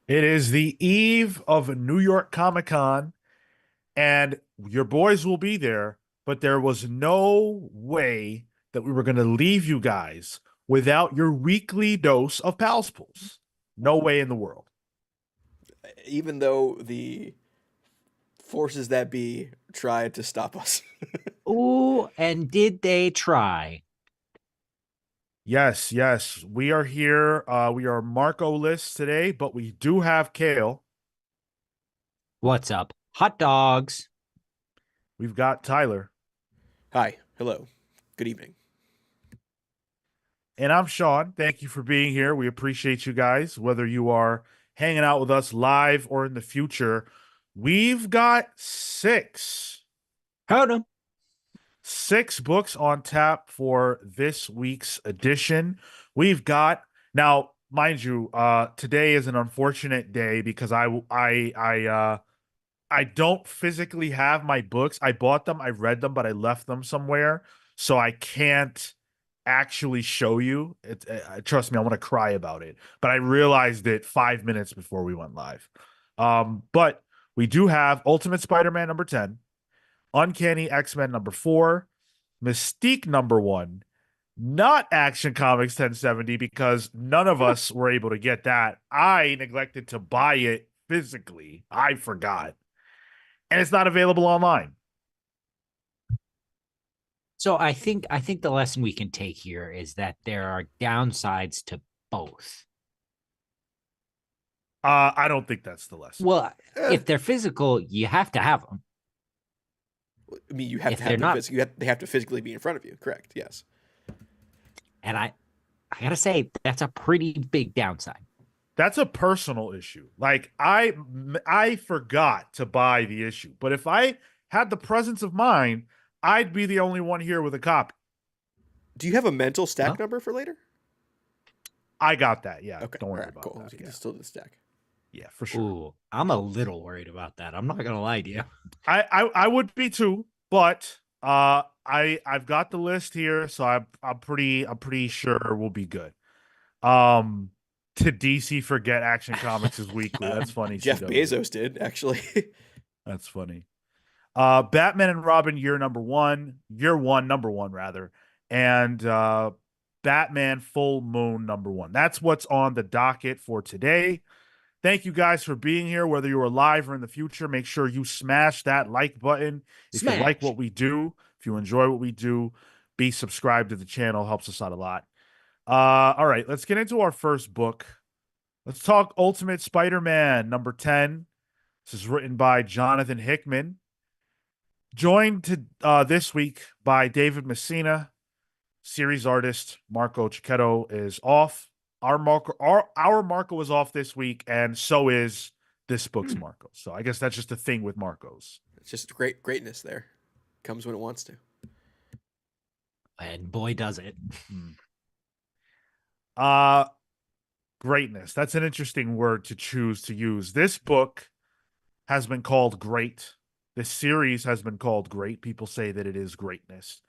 It is the eve of New York Comic Con, and your boys will be there, but there was no way that we were going to leave you guys without your weekly dose of Pals Pools. No way in the world. Even though the forces that be tried to stop us. Ooh, and did they try? Yes, yes, we are here. We are Marco list today, but we do have Cale. What's up? Hot dogs. We've got Tyler. Hi, hello, good evening. And I'm Sean. Thank you for being here. We appreciate you guys, whether you are hanging out with us live or in the future. We've got Heard them. six books on tap for this week's edition. We've got now, mind you, today is an unfortunate day because I don't physically have my books. I bought them, I read them, but I left them somewhere, so I can't actually show you. Trust me, I want to cry about it. But I realized it 5 minutes before we went live. But we do have Ultimate Spider-Man number 10, Uncanny X-Men number 4, Mystique number 1, not Action Comics 1070 because none of us were able to get that. I neglected to buy it physically. I forgot. And it's not available online. So I think the lesson we can take here is that there are downsides to both. I don't think that's the lesson. Well, Eh, if they're physical, you have to have them. I mean, you have If to they're have them. not, They have to physically be in front of you. Correct. Yes. and I gotta say that's a pretty big downside. That's a personal issue. Like I forgot to buy the issue, but if I had the presence of mind, I'd be the only one here with a copy. Do you have a mental stack Well, number for later? I got that. Yeah, Okay. don't All worry right. about Cool. that. You can Yeah, still do the stack. yeah, for sure. ooh, I'm a little worried about that. I'm not gonna lie to you. I would be too, but I've got the list here, so I'm pretty sure we'll be good. Um, to DC forget Action Comics is weekly. That's funny, Jeff CW. Bezos did actually. That's funny. Batman and Robin year one, number one rather, and Batman Full Moon number one. That's what's on the docket for today. Thank you guys for being here, whether you are live or in the future. Make sure you smash that like button if you like Smash. what we do, if you enjoy what we do. Be subscribed to the channel, helps us out a lot. All right, let's get into our first book. Let's talk Ultimate Spider-Man number 10. This is written by Jonathan Hickman. Joined this week by David Messina, series artist Marco Cicchetto is off. Our Marco is off this week, and so is this book's Marco. So I guess that's just a thing with Marcos. It's just greatness there. Comes when it wants to. And boy, does it. Hmm. Uh Greatness. That's an interesting word to choose to use. This book has been called great. This series has been called great. People say that it is greatness.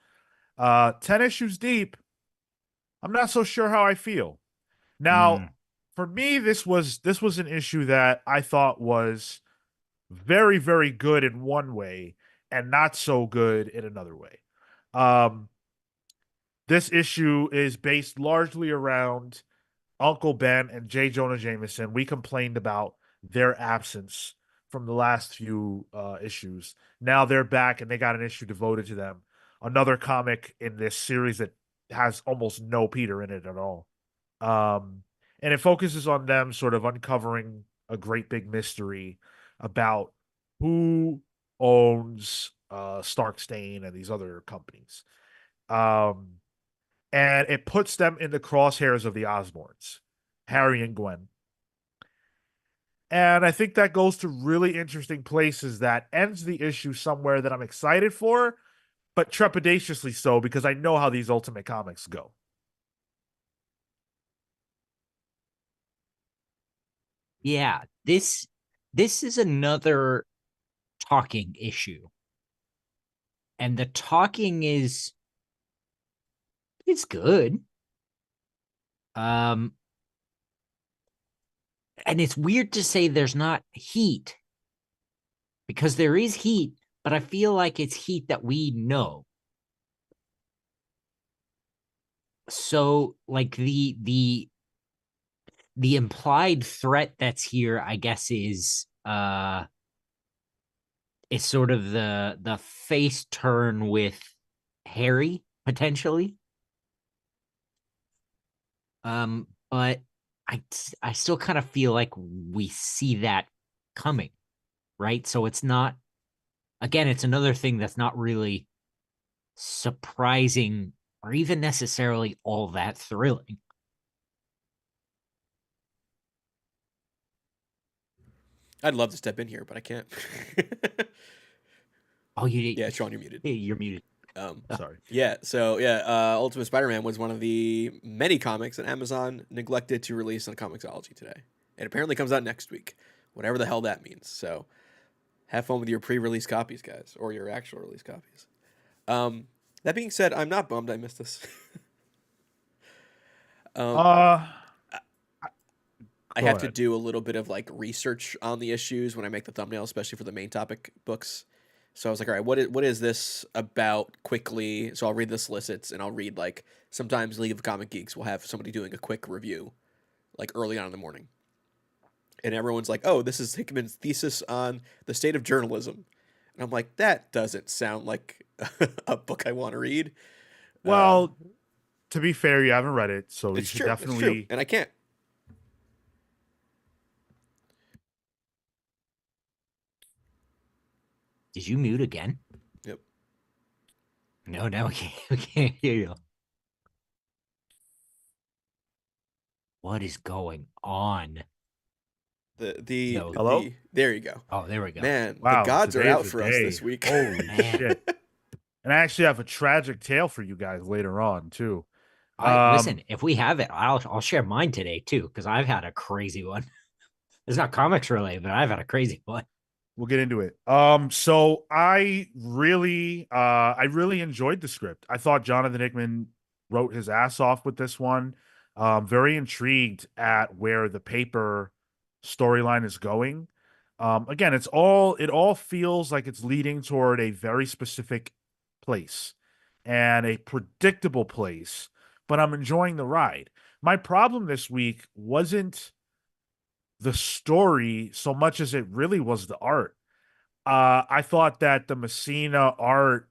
10 issues deep. I'm not so sure how I feel. Now, Mm. for me, this was an issue that I thought was very, very good in one way and not so good in another way. Um, this issue is based largely around Uncle Ben and J. Jonah Jameson. We complained about their absence from the last few issues. Now they're back and they got an issue devoted to them. Another comic in this series that has almost no Peter in it at all. Um, and it focuses on them sort of uncovering a great big mystery about who owns Stark Stain and these other companies. Um, and it puts them in the crosshairs of the Osborns, Harry and Gwen. And I think that goes to really interesting places that ends the issue somewhere that I'm excited for, but trepidatiously so because I know how these Ultimate Comics go. Yeah, this is another talking issue. And the talking is it's good. Um And it's weird to say there's not heat because there is heat, but I feel like it's heat that we know. So like the implied threat that's here, I guess, is sort of the face turn with Harry potentially. But I still kind of feel like we see that coming, right? So it's not, again, it's another thing that's not really surprising or even necessarily all that thrilling. I'd love to step in here, but I can't. Oh, Yeah, Sean, you're muted. you're muted. Sorry. Yeah, so yeah, Ultimate Spider-Man was one of the many comics that Amazon neglected to release on Comixology today. It apparently comes out next week, whatever the hell that means. So have fun with your pre-release copies, guys, or your actual release copies. That being said, I'm not bummed I missed this. um, Uh, I go have to ahead. do a little bit of like research on the issues when I make the thumbnail, especially for the main topic books. So I was like, all right, what is this about quickly? So I'll read the solicits and I'll read like sometimes League of Comic Geeks will have somebody doing a quick review like early on in the morning. And everyone's like, oh, this is Hickman's thesis on the state of journalism. And I'm like, that doesn't sound like a book I want to read. Uh, Well, to be fair, you haven't read it, so you it's should true. It's true. definitely. And I can't. Did you mute again? Yep. No, no, we can't hear you. What is going on? The No. Hello? there you go. Oh, there we go. Man, the Wow, gods are today's out the for us day. this week. Holy Man. shit! And I actually have a tragic tale for you guys later on too. I Um, listen, if we have it, I'll share mine today too, because I've had a crazy one. It's not comics related, but I've had a crazy one. we'll get into it. So I really enjoyed the script. I thought Jonathan Hickman wrote his ass off with this one. Very intrigued at where the paper storyline is going. Again, it all feels like it's leading toward a very specific place and a predictable place, but I'm enjoying the ride. My problem this week wasn't the story so much as it really was the art. I thought that the Messina art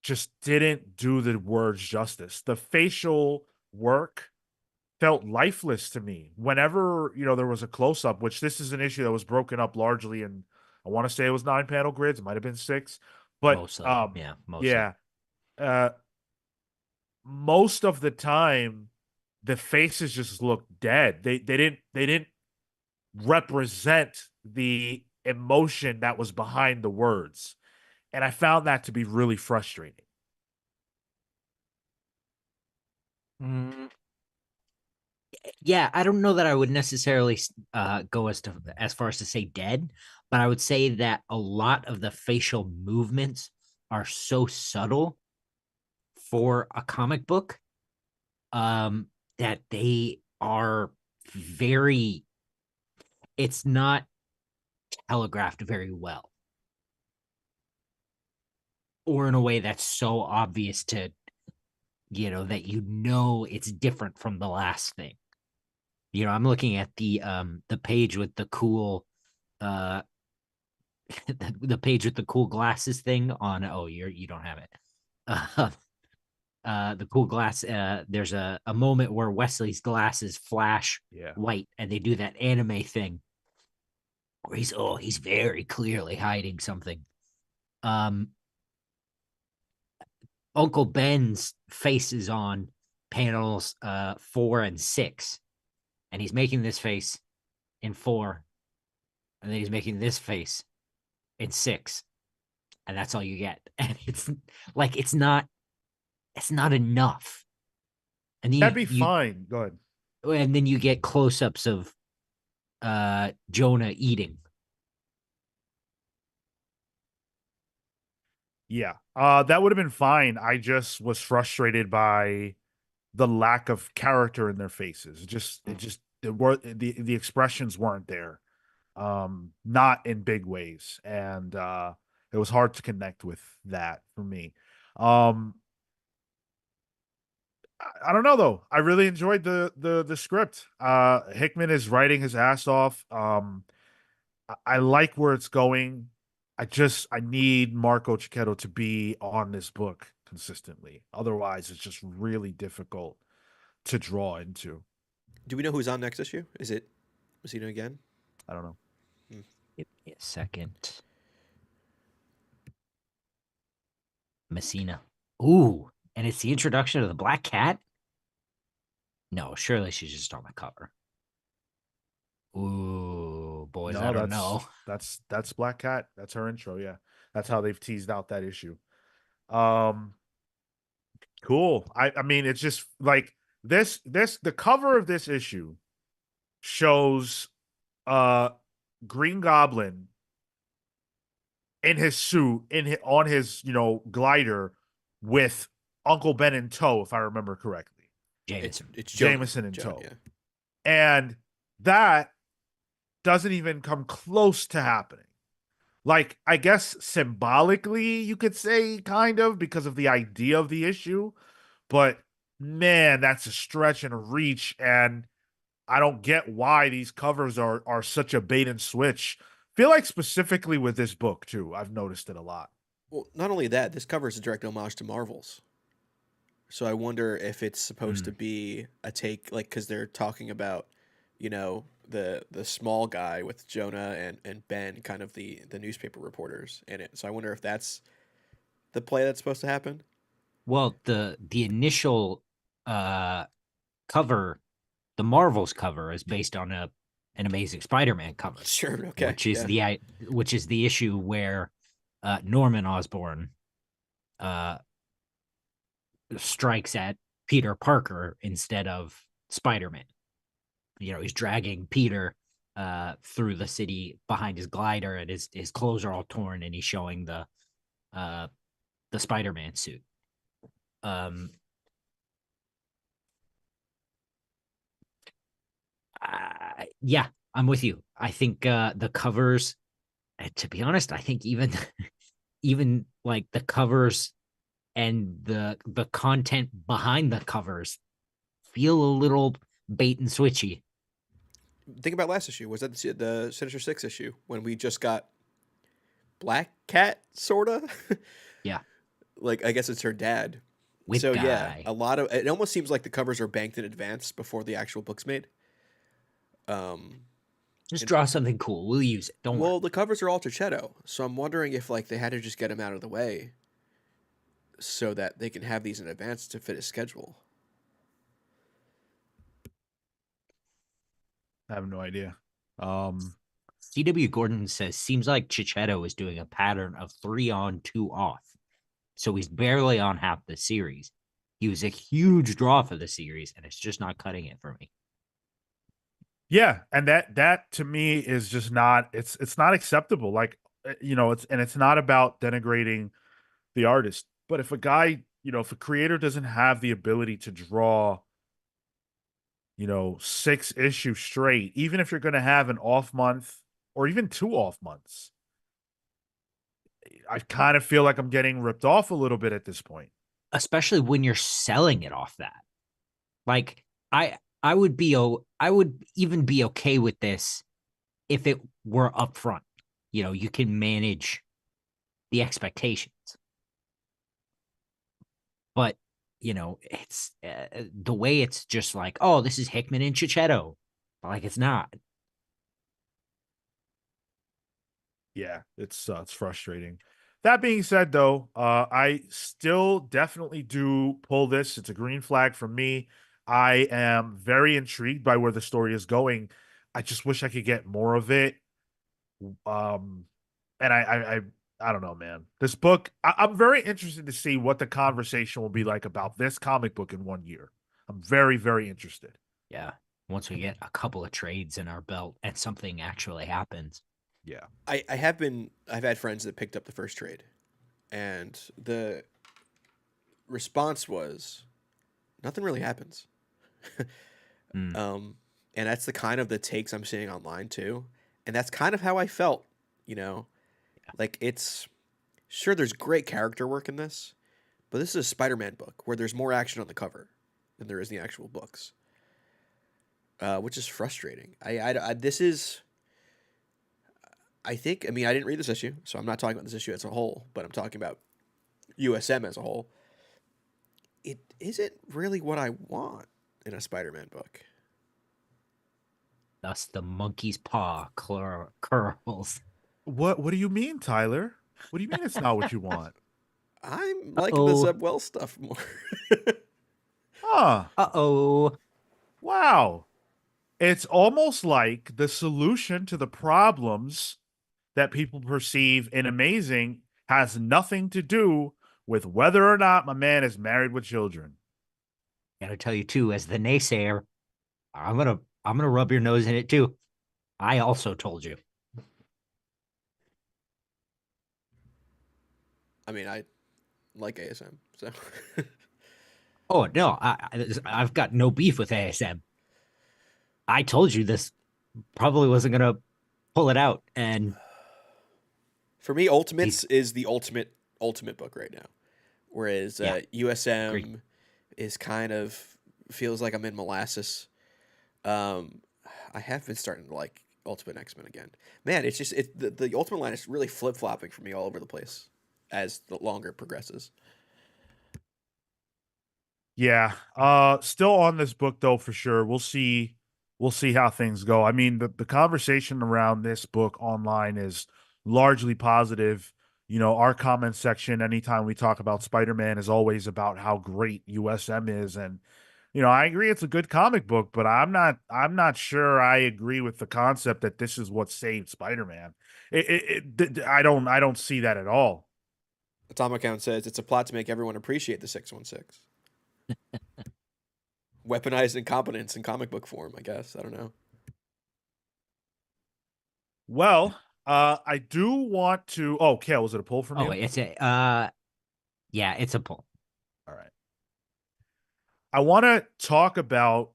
just didn't do the words justice. The facial work felt lifeless to me. Whenever, there was a close up, which this is an issue that was broken up largely in, I want to say it was 9 panel grids, it might have been six. But Mostly. Yeah, mostly. yeah. Uh most of the time the faces just looked dead. They didn't represent the emotion that was behind the words. And I found that to be really frustrating. Mm, yeah, I don't know that I would necessarily go as far as to say dead, but I would say that a lot of the facial movements are so subtle for a comic book, um, that they are very. It's not telegraphed very well, or in a way that's so obvious to that it's different from the last thing. I'm looking at the page with the cool uh the page with the cool glasses thing on. Oh, you don't have it. The cool glass, there's a moment where Wesley's glasses flash Yeah. white and they do that anime thing where he's very clearly hiding something. um Uncle Ben's face is on panels 4 and 6, and he's making this face in 4, and then he's making this face in 6, and that's all you get. And it's like it's not enough. And That'd you be you fine. Go ahead. and then you get close-ups of Jonah eating. Yeah. That would have been fine. I just was frustrated by the lack of character in their faces. It just the expressions weren't there, not in big ways, and it was hard to connect with that for me. Um, I don't know though. I really enjoyed the script. Hickman is writing his ass off. I like where it's going. I need Marco Cicchetto to be on this book consistently. Otherwise, it's just really difficult to draw into. Do we know who's on next issue? Is it Messina again? I don't know. Give me a second. Messina. Ooh, and it's the introduction of the Black Cat? No, surely she's just on the cover. Ooh, boys, I No, don't know. that's Black Cat. That's her intro. Yeah, that's how they've teased out that issue. Um, cool. I mean, it's just like the cover of this issue shows uh Green Goblin in his suit on his glider with Uncle Ben in tow, if I remember correctly. Jameson. It's Jameson in Jonah, tow. yeah. And that doesn't even come close to happening. Like, I guess symbolically, you could say, kind of, because of the idea of the issue. But man, that's a stretch and a reach. And I don't get why these covers are such a bait and switch. Feel like specifically with this book, too. I've noticed it a lot. Well, not only that, this cover is a direct homage to Marvel's. So I wonder if it's supposed to be a take, like, because they're talking about, the small guy with Jonah and Ben, kind of the newspaper reporters in it. So I wonder if that's the play that's supposed to happen. Well, the initial cover, the Marvels cover, is based on an Amazing Spider-Man cover, Sure. Okay. which is the issue where Norman Osborn strikes at Peter Parker instead of Spider-Man. He's dragging Peter through the city behind his glider, and his clothes are all torn, and he's showing the Spider-Man suit. Yeah, I'm with you. I think the covers, to be honest, I think even even like the covers and the content behind the covers feel a little bait and switchy. Think about last issue. Was that the Sinister Six issue when we just got Black Cat, sorta? Yeah, Like, I guess it's her dad. with So yeah, guy. a lot of it almost seems like the covers are banked in advance before the actual book's made. Just And draw something cool. We'll use it. Don't worry. well, the covers are all Tichetto, so I'm wondering if like they had to just get him out of the way so that they can have these in advance to fit his schedule. I have no idea. Um, CW Gordon says seems like Chichetto is doing a pattern of 3 on, 2 off. So he's barely on half the series. He was a huge draw for the series, and it's just not cutting it for me. yeah, and that to me is just not it's not acceptable. Like it's not about denigrating the artist, but if a guy, if a creator doesn't have the ability to draw 6 issues straight, even if you're going to have an off month or even 2 off months, I kind of feel like I'm getting ripped off a little bit at this point. Especially when you're selling it off that. Like I would even be okay with this if it were upfront. You can manage the expectations. But it's the way it's just like, oh, this is Hickman and Chichetto. Like, it's not. Yeah, it's frustrating. That being said, though, I still definitely do pull this. It's a green flag for me. I am very intrigued by where the story is going. I just wish I could get more of it. Um, and I don't know, man. This book, I'm very interested to see what the conversation will be like about this comic book in 1 year. I'm very, very interested. Yeah. Once we get a couple of trades in our belt and something actually happens. Yeah. I've had friends that picked up the first trade, and the response was nothing really happens. Mm. and that's the kind of the takes I'm seeing online too, and that's kind of how I felt. You know, like it's sure there's great character work in this, but this is a Spider-Man book where there's more action on the cover than there is in the actual books, which is frustrating. This is. I think. I mean, I didn't read this issue, so I'm not talking about this issue as a whole, but I'm talking about USM as a whole. It isn't really what I want in a Spider-Man book. Thus, the monkey's paw curls. What do you mean, Tyler? What do you mean it's not what you want? I'm liking the Uh-oh. Zeb stuff more. Huh. Uh-oh. Wow. It's almost like the solution to the problems that people perceive in Amazing has nothing to do with whether or not my man is married with children. Gotta tell you too, as the naysayer, I'm gonna rub your nose in it too. I also told you. I mean, I like ASM, so Oh no, I've got no beef with ASM. I told you this probably wasn't gonna pull it out, and for me, Ultimates he's is the ultimate book right now. Whereas yeah, USM agreed. is kind of feels like I'm in molasses. Um, I have been starting to like Ultimate X-Men again. Man, it's just the Ultimate line is really flip flopping for me all over the place as the longer it progresses. Yeah. Still on this book though for sure. We'll see how things go. I mean, the conversation around this book online is largely positive. You know, our comment section anytime we talk about Spider-Man is always about how great USM is, and you know, I agree it's a good comic book, but I'm not sure I agree with the concept that this is what saved Spider-Man. I don't see that at all. Atomic Count says it's a plot to make everyone appreciate the 616. Weaponized incompetence in comic book form, I guess. I don't know. Well, I do want to. Oh, Cale, was it a pull from Oh, you? it's a yeah, it's a pull. All right. I want to talk about.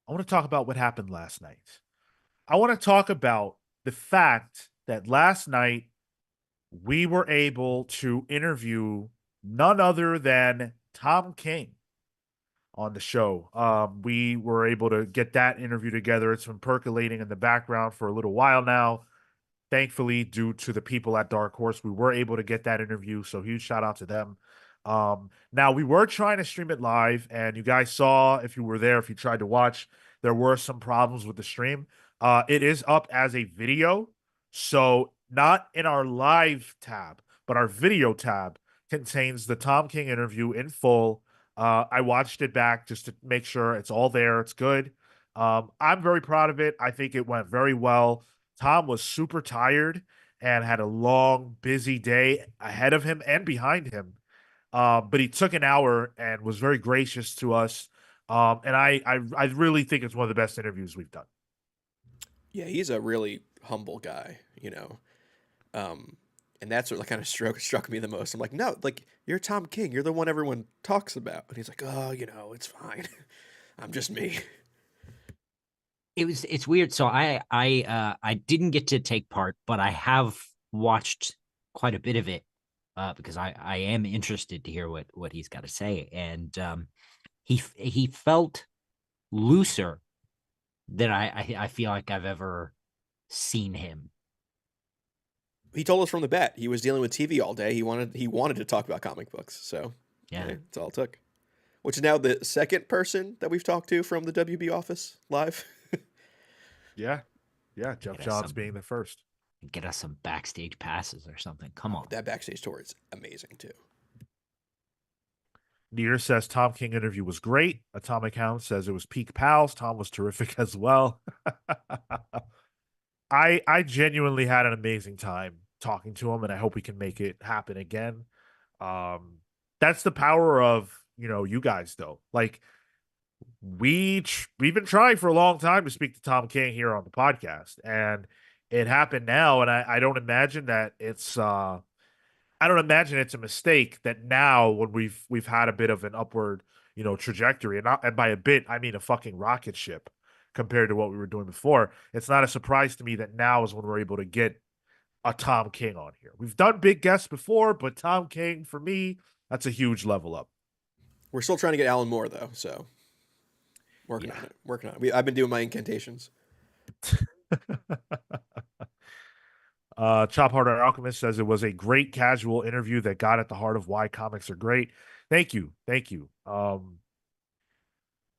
I want to talk about what happened last night. I want to talk about the fact that last night we were able to interview none other than Tom King on the show. We were able to get that interview together. It's been percolating in the background for a little while now. Thankfully, due to the people at Dark Horse, we were able to get that interview. So huge shout out to them. Now we were trying to stream it live, and you guys saw if you were there, if you tried to watch, there were some problems with the stream. It is up as a video, so not in our live tab, but our video tab contains the Tom King interview in full. I watched it back just to make sure it's all there. It's good. I'm very proud of it. I think it went very well. Tom was super tired and had a long, busy day ahead of him and behind him. But he took an hour and was very gracious to us. And I really think it's one of the best interviews we've done. Yeah, he's a really humble guy, and that's what kind of struck me the most. I'm like, no, like you're Tom King, you're the one everyone talks about, and he's like, oh, it's fine, I'm just me. It's weird. So I didn't get to take part, but I have watched quite a bit of it because I am interested to hear what he's got to say. And he felt looser than I feel like I've ever seen him. He told us from the bat he was dealing with TV all day. He wanted to talk about comic books, so Yeah. that's all it took. Which is now the second person that we've talked to from the WB office live. Yeah. Yeah. Jeff Get us Johns some being the first. get us some backstage passes or something. Come on. That backstage tour is amazing too. Near says Tom King interview was great. Atomic Hound says it was peak pals. Tom was terrific as well. I genuinely had an amazing time talking to him, and I hope we can make it happen again. Um, that's the power of you guys though. Like we've been trying for a long time to speak to Tom King here on the podcast, and it happened now. And I don't imagine that I don't imagine it's a mistake that now when we've had a bit of an upward trajectory, and by a bit I mean a fucking rocket ship, compared to what we were doing before. It's not a surprise to me that now is when we're able to get a Tom King on here. We've done big guests before, but Tom King, for me, that's a huge level up. We're still trying to get Alan Moore though, so working on it. Working on it. I've been doing my incantations. Chop Harder Alchemist says it was a great casual interview that got at the heart of why comics are great. Thank you. Thank you.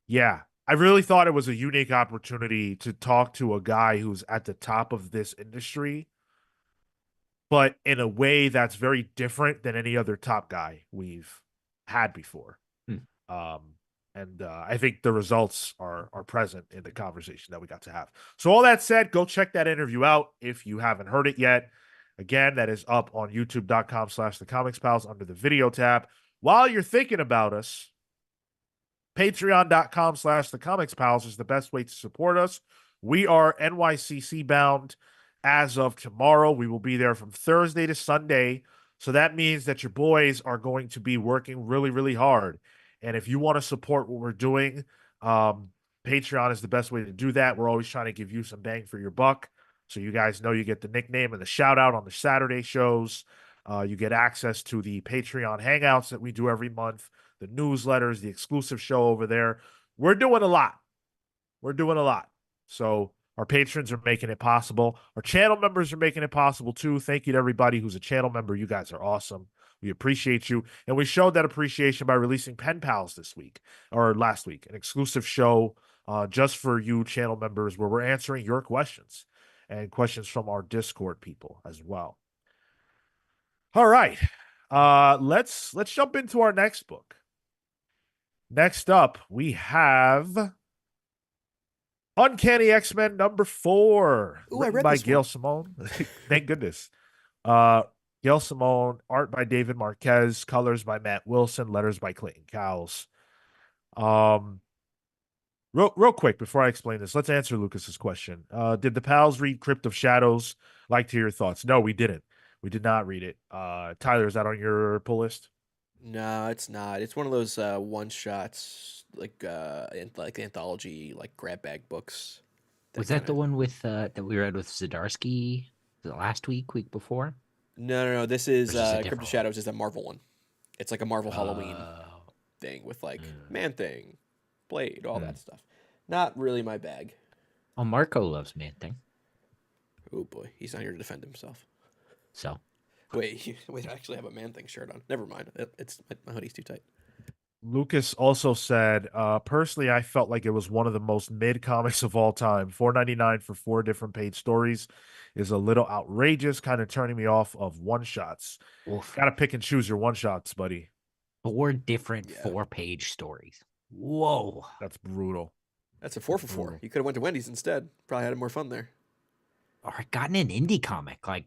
Yeah, I really thought it was a unique opportunity to talk to a guy who's at the top of this industry, but in a way that's very different than any other top guy we've had before. Um, and I think the results are present in the conversation that we got to have. So all that said, go check that interview out if you haven't heard it yet. Again, that is up on youtube.com/the Comics Pals under the video tab. While you're thinking about us, patreon.com/the Comics Pals is the best way to support us. We are NYCC bound as of tomorrow. We will be there from Thursday to Sunday. So that means that your boys are going to be working really, really hard. And if you want to support what we're doing, Patreon is the best way to do that. We're always trying to give you some bang for your buck. So you guys know you get the nickname and the shout out on the Saturday shows. You get access to the Patreon hangouts that we do every month, the newsletters, the exclusive show over there. We're doing a lot. We're doing a lot. So our patrons are making it possible. Our channel members are making it possible too. Thank you to everybody who's a channel member. You guys are awesome. We appreciate you. And we showed that appreciation by releasing Pen Pals this week or last week, an exclusive show just for you channel members where we're answering your questions and questions from our Discord people as well. All right. Let's jump into our next book. Next up, we have Uncanny X-Men number 4, written by Gail Simone. Thank goodness. Gail Simone, art by David Marquez, colors by Matt Wilson, letters by Clayton Cowles. Real quick before I explain this, let's answer Lucas's question. Did the pals read Crypt of Shadows? Like to hear your thoughts. No, we didn't. We did not read it. Tyler, is that on your pull list? No, it's not. It's one of those one shots, like anthology, like grab bag books. Was that the one with that we read with Zdarsky last week before? No. This is Crypt of one? Shadows is a Marvel one. It's like a Marvel Halloween thing with like Man Thing, Blade, all that stuff. Not really my bag. Oh, Marco loves Man Thing. Oh boy, he's not here to defend himself. So wait, I actually have a Man Thing shirt on. Never mind. It's my hoodie's too tight. Lucas also said, personally, I felt like it was one of the most mid comics of all time. $4.99 for 4 different page stories is a little outrageous, kind of turning me off of one shots. Got to pick and choose your one shots, buddy. 4 different 4-page stories. Whoa, that's brutal. That's a 4 for 4. You could have went to Wendy's instead. Probably had more fun there. Or gotten an indie comic, like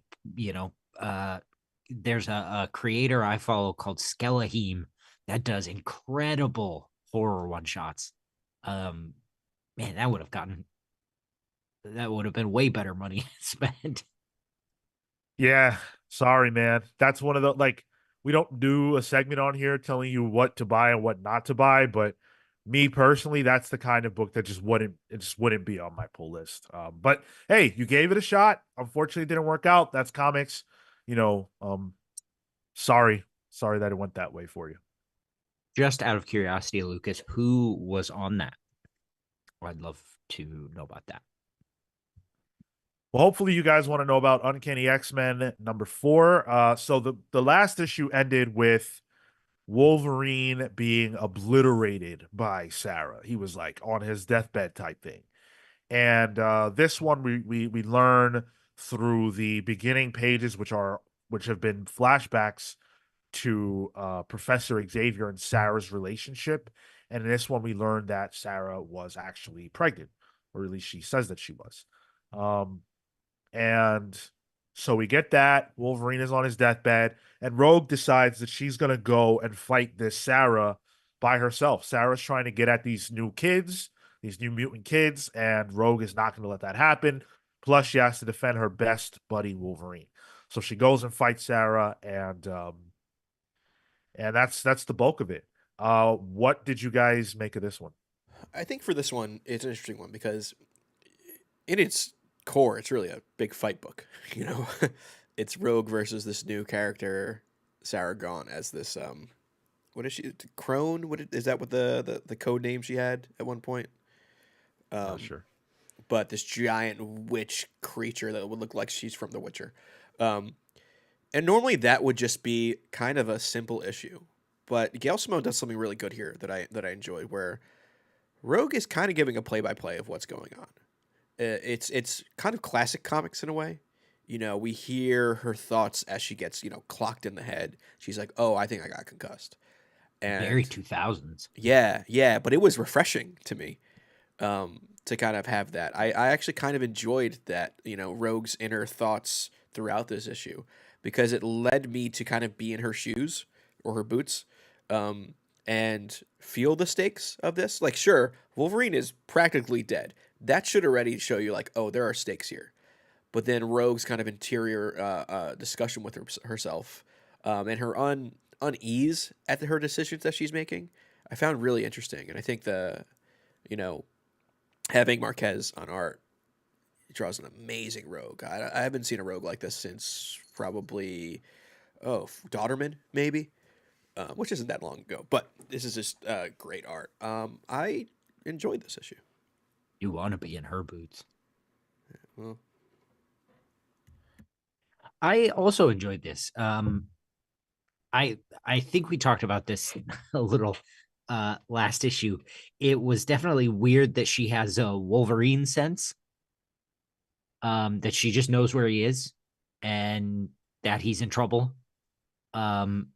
there's a creator I follow called Skelahim that does incredible horror one shots. Man, that would have been way better money spent. Yeah, sorry, man. That's one of the we don't do a segment on here telling you what to buy and what not to buy, but me personally, that's the kind of book that just wouldn't be on my pull list. But hey, you gave it a shot. Unfortunately, it didn't work out. That's comics. Sorry that it went that way for you. Just out of curiosity, Lucas, who was on that? I'd love to know about that. Well, hopefully you guys want to know about Uncanny X-Men number 4. So the last issue ended with Wolverine being obliterated by Sarah. He was like on his deathbed type thing. And this one we learn through the beginning pages, which have been flashbacks to Professor Xavier and Sarah's relationship. And in this one, we learned that Sarah was actually pregnant, or at least she says that she was. And so we get that. Wolverine is on his deathbed, and Rogue decides that she's going to go and fight this Sarah by herself. Sarah's trying to get at these new kids, these new mutant kids, and Rogue is not going to let that happen. Plus, she has to defend her best buddy, Wolverine. So she goes and fights Sarah, and that's the bulk of it. What did you guys make of this one? I think for this one, it's an interesting one because in its core, it's really a big fight book. You know, it's Rogue versus this new character, Sarah Gaunt, as this what is she? Crone? Is that what the code name she had at one point? Not Um, sure. but this giant witch creature that would look like she's from The Witcher. Um, and normally that would just be kind of a simple issue, but Gail Simone does something really good here that I enjoyed, where Rogue is kind of giving a play by play of what's going on. It's kind of classic comics in a way. You know, we hear her thoughts as she gets clocked in the head. She's like, "Oh, I think I got concussed," Very and 2000s. yeah, yeah. But it was refreshing to me to kind of have that. I actually kind of enjoyed that. Rogue's inner thoughts throughout this issue because it led me to kind of be in her shoes or her boots. Um, and feel the stakes of this. Like, sure, Wolverine is practically dead. That should already show you, like, oh, there are stakes here. But then Rogue's kind of interior discussion with herself and her unease at her decisions that she's making, I found really interesting. And I think you know, having Marquez on art draws an amazing Rogue. I haven't seen a Rogue like this since probably, Daughterman, maybe, which isn't that long ago. But this is just great art. I enjoyed this issue. You want to be in her boots. Well, I also enjoyed this. I think we talked about this a little last issue. It was definitely weird that she has a Wolverine sense. That she just knows where he is and that he's in trouble. Um,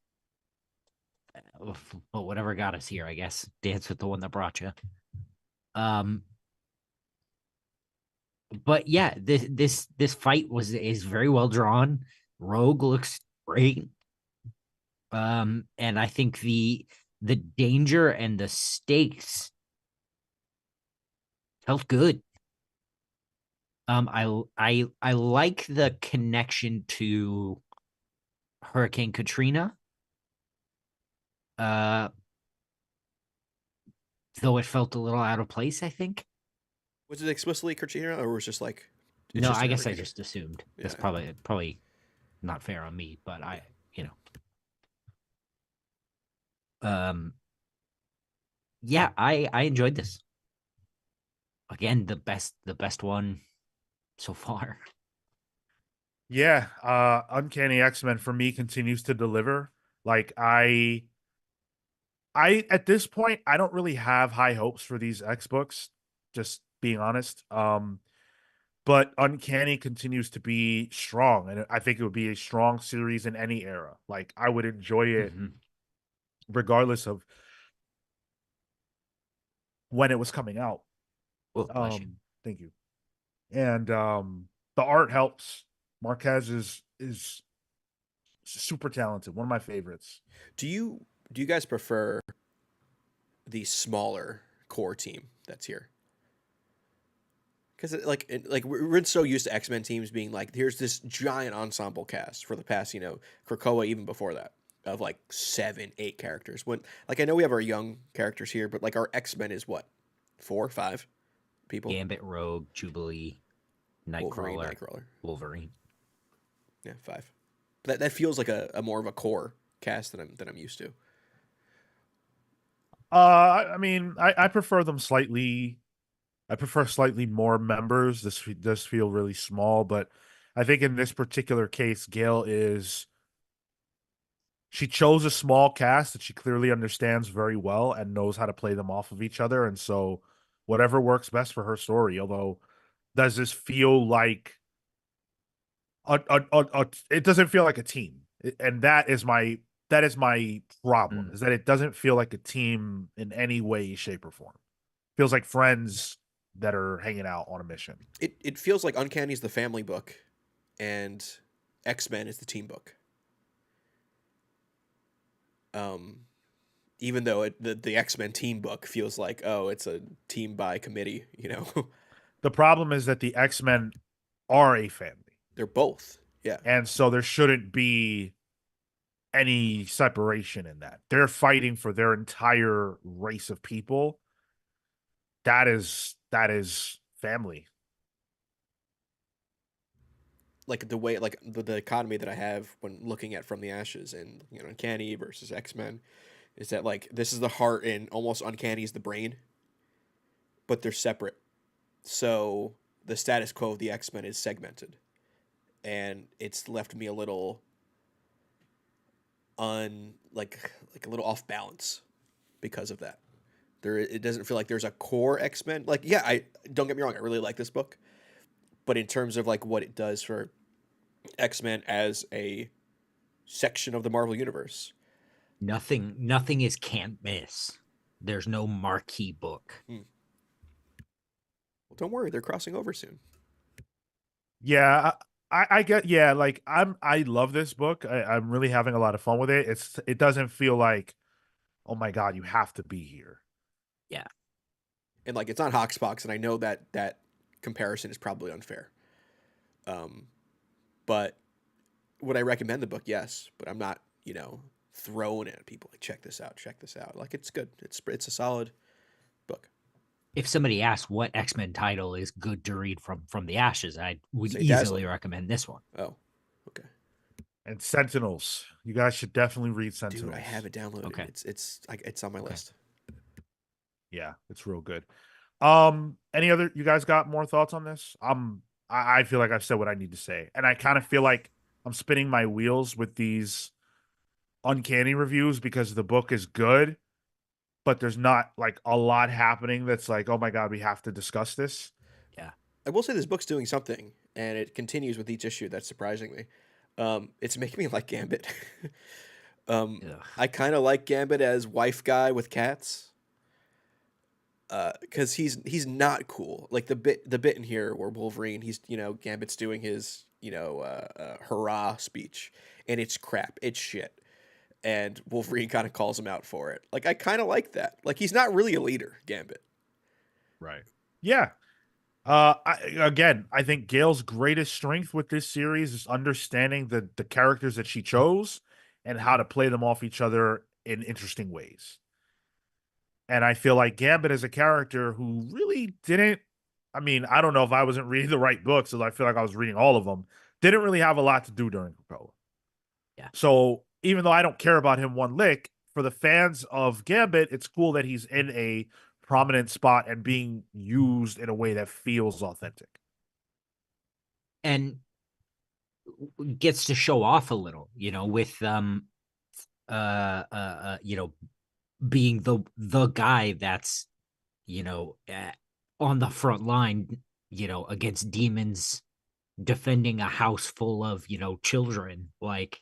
but whatever got us here, I guess. Dance with the one that brought you. Um, but yeah, this fight is very well drawn. Rogue looks great. And I think the danger and the stakes felt good. I like the connection to Hurricane Katrina. Uh, though it felt a little out of place, I think. was it explicitly Katrina, or was it just like it's No, just I a guess I hurricane? just assumed. That's Yeah. probably not fair on me, but you um, yeah, I enjoyed this. Again, the best one so far. Yeah, Uncanny X-Men for me continues to deliver. Like I at this point I don't really have high hopes for these X books, just being honest. But Uncanny continues to be strong, and I think it would be a strong series in any era. Like I would enjoy it Mhm. regardless of when it was coming out. Oh, bless you. Thank you. And the art helps. Marquez is super talented. One of my favorites. Do you guys prefer the smaller core team that's here? Because like we're so used to X Men teams being like, here's this giant ensemble cast for the past, Krakoa, even before that, of like 7, 8 characters. When, like, I know we have our young characters here, but like our X Men is what, 4, 5 people? Gambit, Rogue, Jubilee, Wolverine, Nightcrawler, Nightcrawler. Wolverine. Yeah, 5. That feels like a more of a core cast than I'm used to. I mean, I prefer them slightly. I prefer slightly more members. This does feel really small, but I think in this particular case, Gail is she chose a small cast that she clearly understands very well and knows how to play them off of each other, and so whatever works best for her story. Although, does this feel like it doesn't feel like a team, and that is my problem, Mm. is that it doesn't feel like a team in any way, shape, or form. Feels like friends that are hanging out on a mission. It feels like Uncanny is the family book, and X Men is the team book. Um, Even though the X Men team book feels like, oh, it's a team by committee. The problem is that the X-Men are a family, They're both. Yeah. and so there shouldn't be any separation in that. They're fighting for their entire race of people, that is family. Like the way, like the economy that I have when looking at From the Ashes and Uncanny versus X-Men is that like this is the heart and almost Uncanny is the brain, but they're separate. So the status quo of the X-Men is segmented, and it's left me a little like a little off balance because of that. It doesn't feel like there's a core X-Men. Like, yeah, I don't get me wrong, I really like this book, but in terms of like what it does for X-Men as a section of the Marvel universe. Nothing is can't miss. There's no marquee book. Well, don't worry, they're crossing over soon. Yeah, I get, yeah, like I love this book. I'm really having a lot of fun with it. It doesn't feel like, oh my God, you have to be here. Yeah. And like it's on Hoxpox, and I know that comparison is probably unfair. But would I recommend the book? Yes, but I'm not, throwing it at people like check this out. Like it's good. It's a solid book. If somebody asked what X-Men title is good to read from the Ashes, I would Say easily Dazzler. recommend this one. Oh, okay. And Sentinels, you guys should definitely read Sentinels. Dude, I have it downloaded. Okay. It's on my list. Yeah, it's real good. Any other? You guys got more thoughts on this? I feel like I've said what I need to say, and I kind of feel like I'm spinning my wheels with these Uncanny reviews because the book is good, but there's not like a lot happening that's like, oh my God, we have to discuss this. Yeah. I will say this book's doing something, and it continues with each issue. That's surprising me. It's making me like Gambit. I kind of like Gambit as wife guy with cats. Because he's not cool. Like the bit in here where Wolverine, he's Gambit's doing his hurrah speech, and it's crap, it's shit, and Wolverine kind of calls him out for it. Like I kind of like that. Like he's not really a leader, Gambit. Right. Yeah. I think Gail's greatest strength with this series is understanding the characters that she chose and how to play them off each other in interesting ways. And I feel like Gambit is a character who really didn't. I mean, I don't know if I wasn't reading the right books, so I feel like I was reading all of them. Didn't really have a lot to do during Krakoa. Yeah. So even though I don't care about him one lick, for the fans of Gambit, it's cool that he's in a prominent spot and being used in a way that feels authentic. And gets to show off a little, with being the guy that's on the front line, against demons, defending a house full of children. Like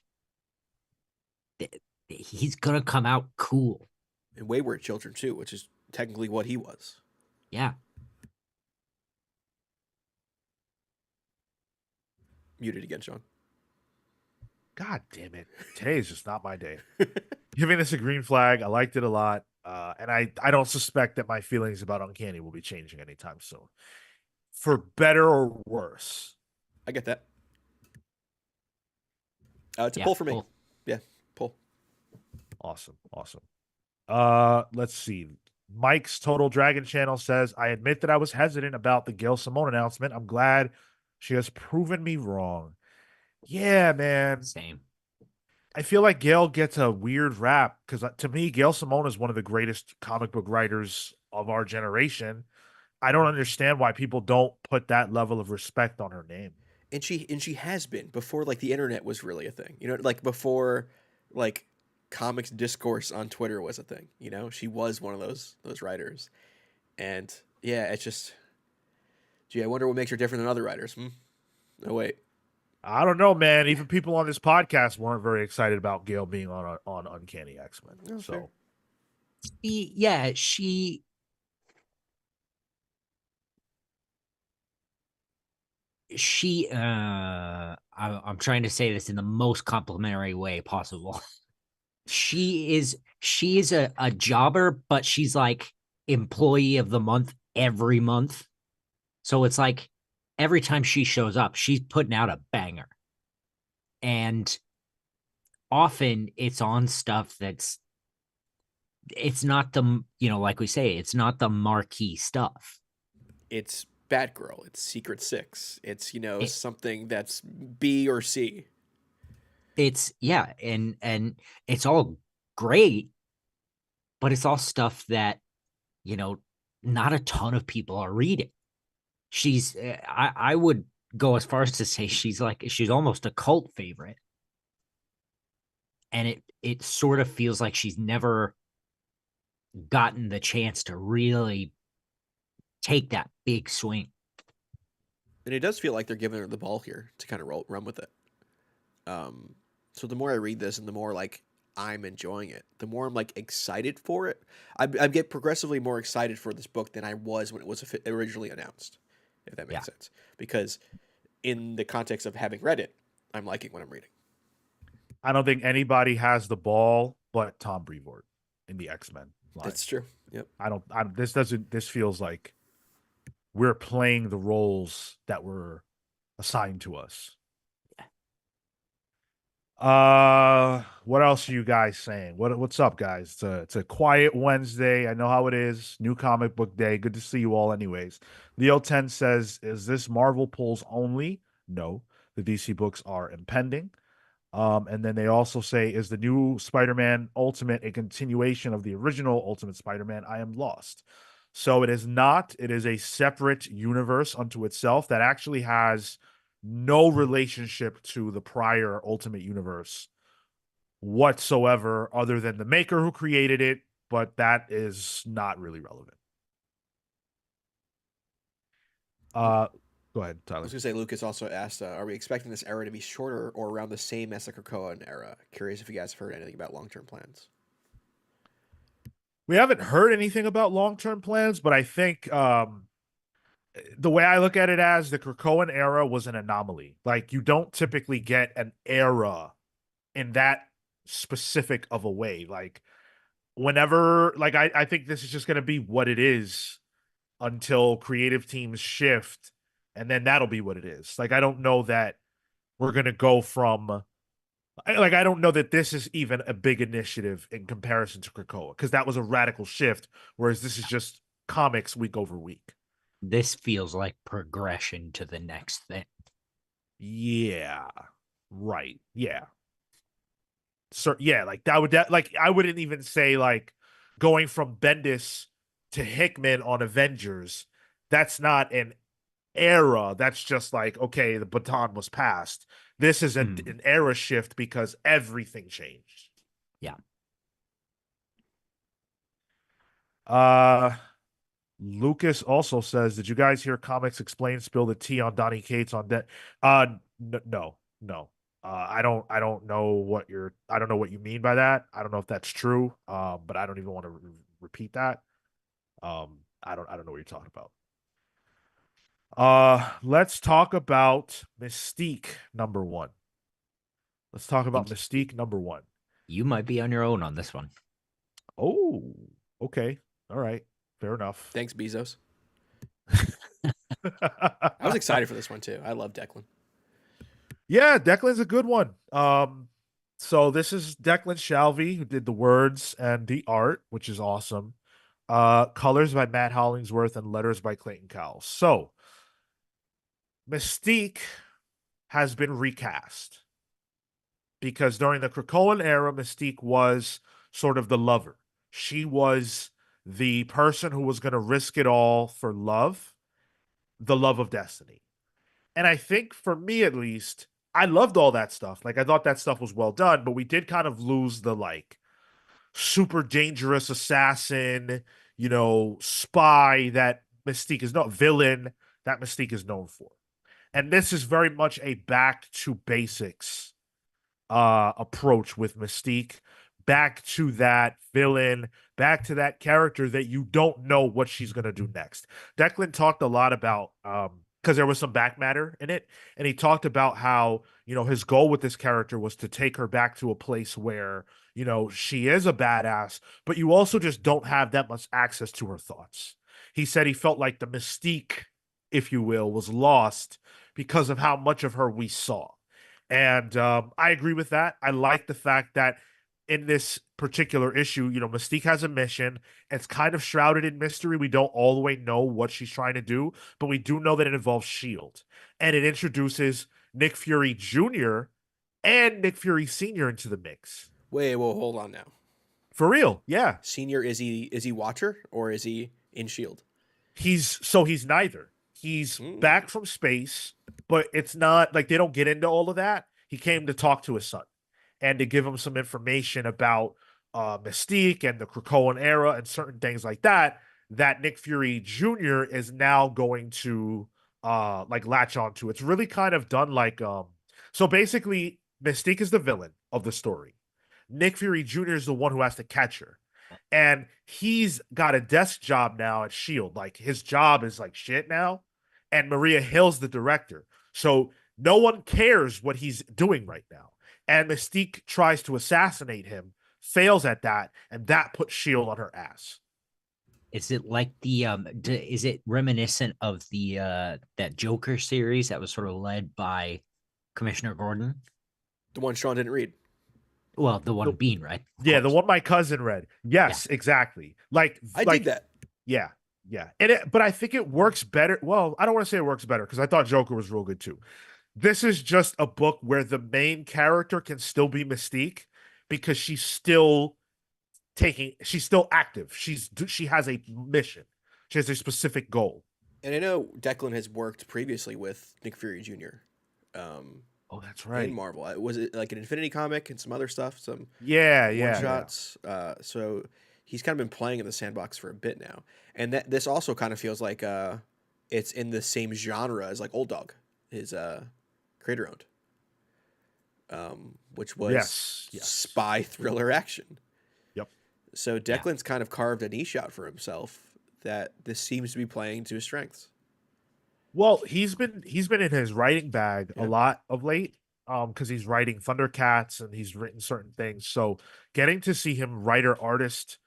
he's gonna come out cool. And wayward children too, which is technically what he was. Yeah. Muted again, Sean. God damn it. Today is just not my day. Giving this a green flag. I liked it a lot. And I don't suspect that my feelings about Uncanny will be changing anytime soon. For better or worse. I get that. It's a pull for me. Pull. Yeah, pull. Awesome. Let's see. Mike's Total Dragon channel says, I admit that I was hesitant about the Gail Simone announcement. I'm glad she has proven me wrong. Yeah, man. Same. I feel like Gail gets a weird rap because to me, Gail Simone is one of the greatest comic book writers of our generation. I don't understand why people don't put that level of respect on her name. And she has been before like the internet was really a thing. Like before like comics discourse on Twitter was a thing. She was one of those writers. And yeah, it's just gee, I wonder what makes her different than other writers. Oh wait. I don't know, man. Even people on this podcast weren't very excited about Gail being on Uncanny X-Men. Oh, so, fair. Yeah, I'm trying to say this in the most complimentary way possible. she is a jobber, but she's like employee of the month every month. So it's like every time she shows up, she's putting out a banger. And often it's on stuff that's it's not the, you know, like we say, it's not the marquee stuff. It's Batgirl. It's Secret Six. It's It, something that's B or C. it's yeah, and it's all great, but it's all stuff that, you know, not a ton of people are reading. I would go as far as to say she's almost a cult favorite, and it sort of feels like she's never gotten the chance to really take that big swing. And it does feel like they're giving her the ball here to kind of run with it. Um, so the more I read this and the more like I'm enjoying it, the more I'm like excited for it. I get progressively more excited for this book than I was when it was originally announced, if that Yeah. makes sense. Because in the context of having read it, I'm liking what I'm reading. I don't think anybody has the ball but Tom Brevoort in the X-Men line. That's true. Yep. This feels like we're playing the roles that were assigned to us. What else are you guys saying? What's up, guys? It's a quiet Wednesday. I know how it is. New comic book day. Good to see you all anyways. Leo 10 says, is this Marvel pulls only? No. The DC books are impending. And then they also say, is the new Spider-Man Ultimate a continuation of the original Ultimate Spider-Man? I am lost. So it is not. It is a separate universe unto itself that actually has no relationship to the prior Ultimate Universe whatsoever, other than the maker who created it, but that is not really relevant. Go ahead, I Tyler. was gonna say Lucas also asked, "Are we expecting this era to be shorter or around the same as the Krakoan era?" Curious if you guys have heard anything about long-term plans. We haven't heard anything about long-term plans, but I think the way I look at it as the Krakoan era was an anomaly. Like you don't typically get an era in that specific of a way. Like whenever, like I think this is just going to be what it is until creative teams shift, and then that'll be what it is. Like I don't know that we're going to go from like I don't know that this is even a big initiative in comparison to Krakoa because that was a radical shift, whereas this is just comics week over week. This feels like progression to the next thing. Yeah. Right. Yeah. So yeah, like like I wouldn't even say like going from Bendis to Hickman on Avengers. That's not an era. That's just like okay, the baton was passed. This is an era shift because everything changed. Yeah. Lucas also says, "Did you guys hear Comics Explain spill the tea on Donny Cates on that?" No, no. I don't know what I don't know what you mean by that. I don't know if that's true. But I don't even want to repeat that. I don't know what you're talking about. Let's talk about Mystique #1. Let's talk about Mystique #1. You might be on your own on this one. Oh, okay. All right. Fair enough. Thanks, Bezos. I was excited for this one too. I love Declan. Yeah, Declan's a good one. So this is Declan Shalvey who did the words and the art, which is awesome. Colors by Matt Hollingsworth and letters by Clayton Cowles. So Mystique has been recast because during the Krakoan era, Mystique was sort of the lover. She was the person who was going to risk it all for love, the love of destiny. And I think for me at least, I loved all that stuff. Like I thought that stuff was well done, but we did kind of lose the like super dangerous assassin, spy that Mystique is not villain that Mystique is known for. And this is very much a back to basics approach with Mystique, back to that villain, back to that character that you don't know what she's going to do next. Declan talked a lot about because there was some back matter in it, and he talked about how his goal with this character was to take her back to a place where she is a badass, but you also just don't have that much access to her thoughts. He said he felt like the mystique, if you will, was lost because of how much of her we saw. And I agree with that. I like the fact that in this particular issue, Mystique has a mission. It's kind of shrouded in mystery. We don't all the way know what she's trying to do, but we do know that it involves Shield. And it introduces Nick Fury Jr. and Nick Fury Sr. into the mix. Wait, well, hold on now. For real, yeah. Senior, is he Watcher or is he in Shield? He's neither. He's back from space, but it's not like they don't get into all of that. He came to talk to his son and to give him some information about Mystique and the Krakoan era and certain things like that. That Nick Fury Jr. is now going to like latch onto. It's really kind of done like so basically Mystique is the villain of the story. Nick Fury Jr. is the one who has to catch her. And he's got a desk job now at Shield. Like his job is like shit now. And Maria Hill's the director. So no one cares what he's doing right now. And Mystique tries to assassinate him, fails at that, and that puts Shield on her ass. Is it like the is it reminiscent of the that Joker series that was sort of led by Commissioner Gordon? The one Sean didn't read. Well, the one Bean, right? Yeah, the one my cousin read. Yes, exactly. I dig that. Yeah, yeah. But I think it works better. Well, I don't want to say it works better because I thought Joker was real good too. This is just a book where the main character can still be Mystique because she's still active. She has a mission. She has a specific goal. And I know Declan has worked previously with Nick Fury Jr. Oh, that's right. In Marvel, was it like an Infinity comic and some other stuff? Some one shots. Yeah. So he's kind of been playing in the sandbox for a bit now, and this also kind of feels like it's in the same genre as like Old Dog, his creator owned, which was spy thriller action. Yep. So Declan's kind of carved a niche out for himself that this seems to be playing to his strengths. Well, he's been in his writing bag a lot of late, because he's writing Thundercats and he's written certain things. So getting to see him writer artist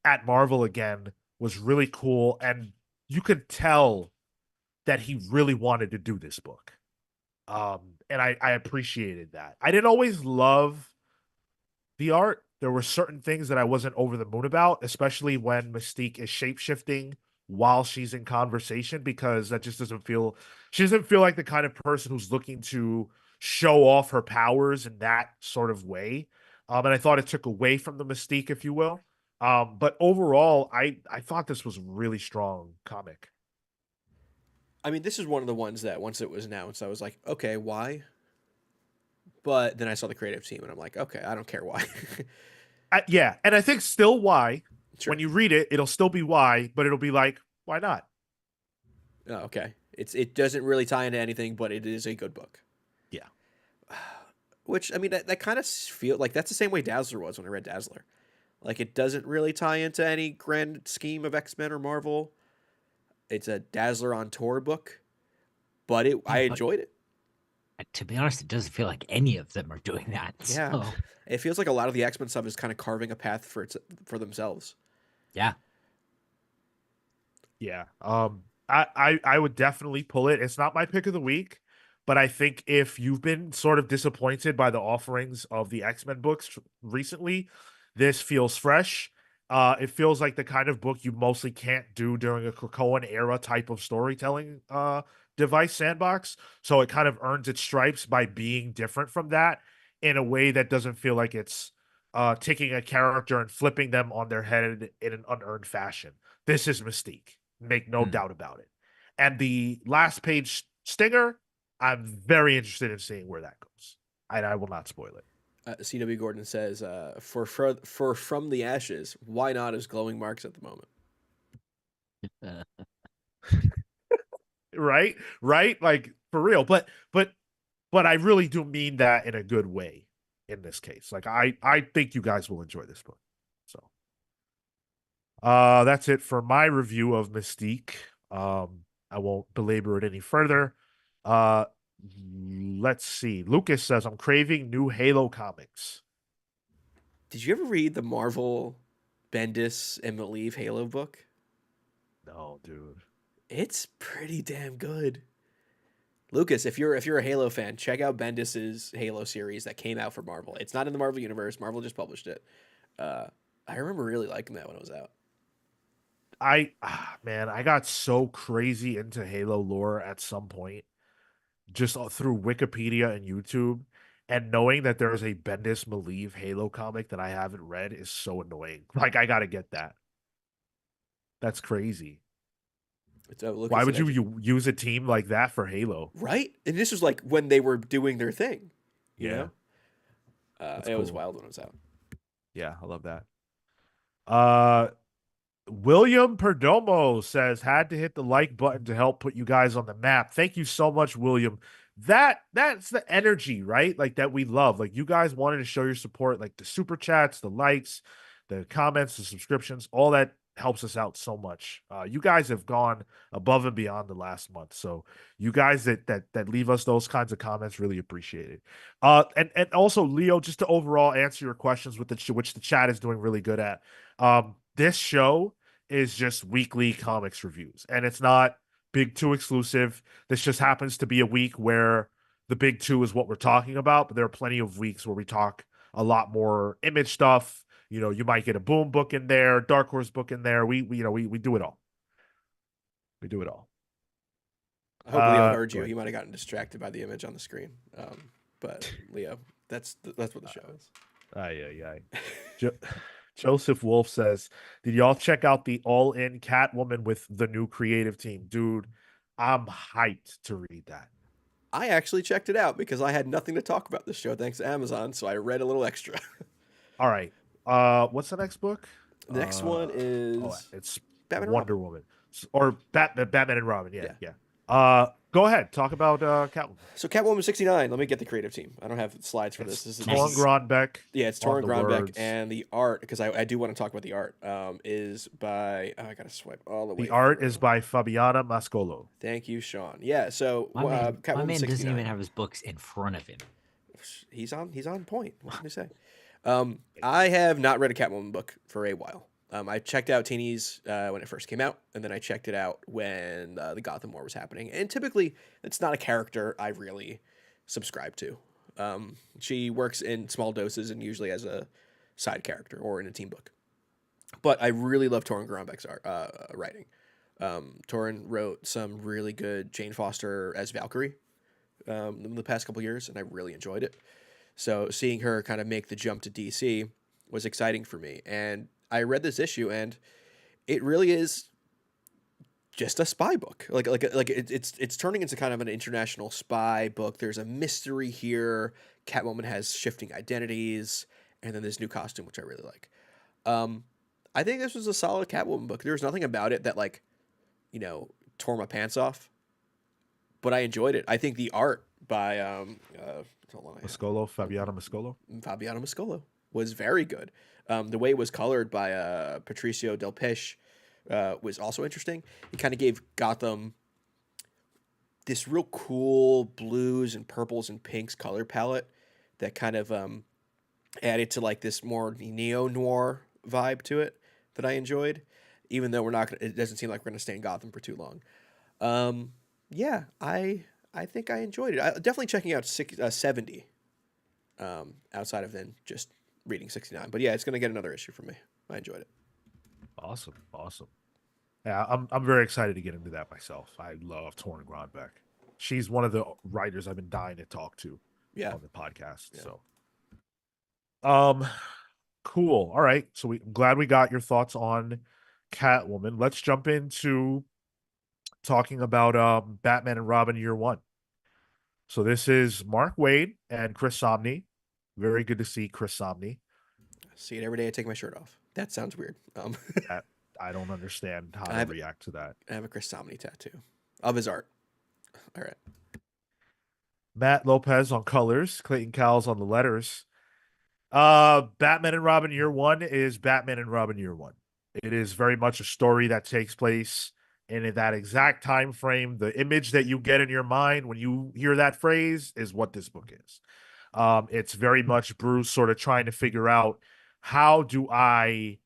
at Marvel again was really cool, and you could tell that he really wanted to do this book. And I appreciated that. I didn't always love the art. There were certain things that I wasn't over the moon about, especially when Mystique is shapeshifting while she's in conversation, because that just she doesn't feel like the kind of person who's looking to show off her powers in that sort of way. And I thought it took away from the Mystique, if you will. But overall, I thought this was a really strong comic. I mean, this is one of the ones that once it was announced, I was like, okay, why? But then I saw the creative team and I'm like, okay, I don't care why. Yeah. And I think still why. Sure. When you read it, it'll still be why, but it'll be like, why not? Oh, okay. It doesn't really tie into anything, but it is a good book. Yeah. Which, I mean, that kind of feel like that's the same way Dazzler was when I read Dazzler. Like, it doesn't really tie into any grand scheme of X-Men or Marvel. It's a Dazzler on tour book, but I enjoyed it. To be honest, it doesn't feel like any of them are doing that. Yeah. So. It feels like a lot of the X-Men stuff is kind of carving a path for themselves. Yeah. Yeah. I would definitely pull it. It's not my pick of the week, but I think if you've been sort of disappointed by the offerings of the X-Men books recently, this feels fresh. It feels like the kind of book you mostly can't do during a Krakoan era type of storytelling device sandbox. So it kind of earns its stripes by being different from that in a way that doesn't feel like it's taking a character and flipping them on their head in an unearned fashion. This is Mystique. Make no doubt about it. And the last page stinger, I'm very interested in seeing where that goes. And I will not spoil it. C.W. Gordon says, for From the Ashes, why not as glowing marks at the moment? Right? Like, for real. But I really do mean that in a good way in this case. Like, I think you guys will enjoy this book. So that's it for my review of Mystique. I won't belabor it any further. Let's see. Lucas says, I'm craving new Halo comics. Did you ever read the Marvel Bendis and Malieve Halo book? No, dude. It's pretty damn good. Lucas, if you're a Halo fan, check out Bendis's Halo series that came out for Marvel. It's not in the Marvel universe. Marvel just published it. Uh, I remember really liking that when it was out. Man, I got so crazy into Halo lore at some point, just through Wikipedia and YouTube, and knowing that there is a Bendis Malieve Halo comic that I haven't read is so annoying. Like, I gotta get that. That's crazy. It's Why Lucas would and use a team like that for Halo? right? And this was like when they were doing their thing, you Yeah, know. that's It was cool. wild when it was out. Yeah, I love that. Uh, William Perdomo says, had to hit the like button to help put you guys on the map. Thank you so much, William. That's the energy, right? Like that we love. Like you guys wanted to show your support, like the super chats, the likes, the comments, the subscriptions, all that helps us out so much. You guys have gone above and beyond the last month. So you guys that leave us those kinds of comments, really appreciate it. And also Leo, just to overall answer your questions with which the chat is doing really good at. This show is just weekly comics reviews, and it's not Big Two exclusive. This just happens to be a week where the Big Two is what we're talking about, but there are plenty of weeks where we talk a lot more image stuff. You know, you might get a Boom book in there, Dark Horse book in there. We do it all. We do it all. I hope Leo heard Go you. ahead. He might have gotten distracted by the image on the screen. But Leo, that's what the show is. Aye, aye, aye. Jo- Joseph Wolf says, "Did y'all check out the all-in Catwoman with the new creative team, dude? I'm hyped to read that." I actually checked it out because I had nothing to talk about this show thanks to Amazon, so I read a little extra. All right. What's the next book? The next one Oh, is it's Batman and Wonder Robin. Woman or Batman and Robin. Yeah, Yeah. yeah. Go ahead. Talk about Catwoman. So Catwoman 69. Let me get the creative team. I don't have slides for this. This is Torn Grondbeck. yeah, it's on Torren the Grönbeck, words. and the art because I do want to talk about the art. Is by I gotta swipe all the way. The art through. is by Fabiana Mascolo. Thank you, Sean. Yeah, so My Catwoman man doesn't 69. even have his books in front of him. He's on point. What can I say? I have not read a Catwoman book for a while. I checked out Teenies when it first came out, and then I checked it out when the Gotham War was happening. And typically, it's not a character I really subscribe to. She works in small doses and usually as a side character or in a team book. But I really love Torren Grönbeck's art, writing. Torren wrote some really good Jane Foster as Valkyrie in the past couple years, and I really enjoyed it. So seeing her kind of make the jump to DC was exciting for me. And I read this issue, and it really is just a spy book. It's turning into kind of an international spy book. There's a mystery here. Catwoman has shifting identities, and then this new costume, which I really like. I think this was a solid Catwoman book. There's nothing about it that tore my pants off, but I enjoyed it. I think the art by hold on, Mascolo, Fabiana Mascolo. Fabiano Mascolo was very good. The way it was colored by Patricio Del Pish was also interesting. It kind of gave Gotham this real cool blues and purples and pinks color palette that kind of added to like this more neo-noir vibe to it that I enjoyed, even though it doesn't seem like we're going to stay in Gotham for too long. Yeah, I think I enjoyed it. Definitely checking out 70 outside of then just reading 69. But yeah, it's going to get another issue from me. I enjoyed it. Awesome. Yeah, I'm very excited to get into that myself. I love Torren Grondbeck. She's one of the writers I've been dying to talk to on the podcast. Yeah. So, cool. All right. So I'm glad we got your thoughts on Catwoman. Let's jump into talking about Batman and Robin Year One. So this is Mark Waid and Chris Samnee. Very good to see Chris Samnee. See it every day I take my shirt off. That sounds weird. I don't understand how to react to that. I have a Chris Samnee tattoo of his art. All right. Matt Lopez on colors, Clayton Cowles on the letters. Batman and Robin Year One is Batman and Robin Year One. It is very much a story that takes place in that exact time frame. The image that you get in your mind when you hear that phrase is what this book is. It's very much Bruce sort of trying to figure out how do I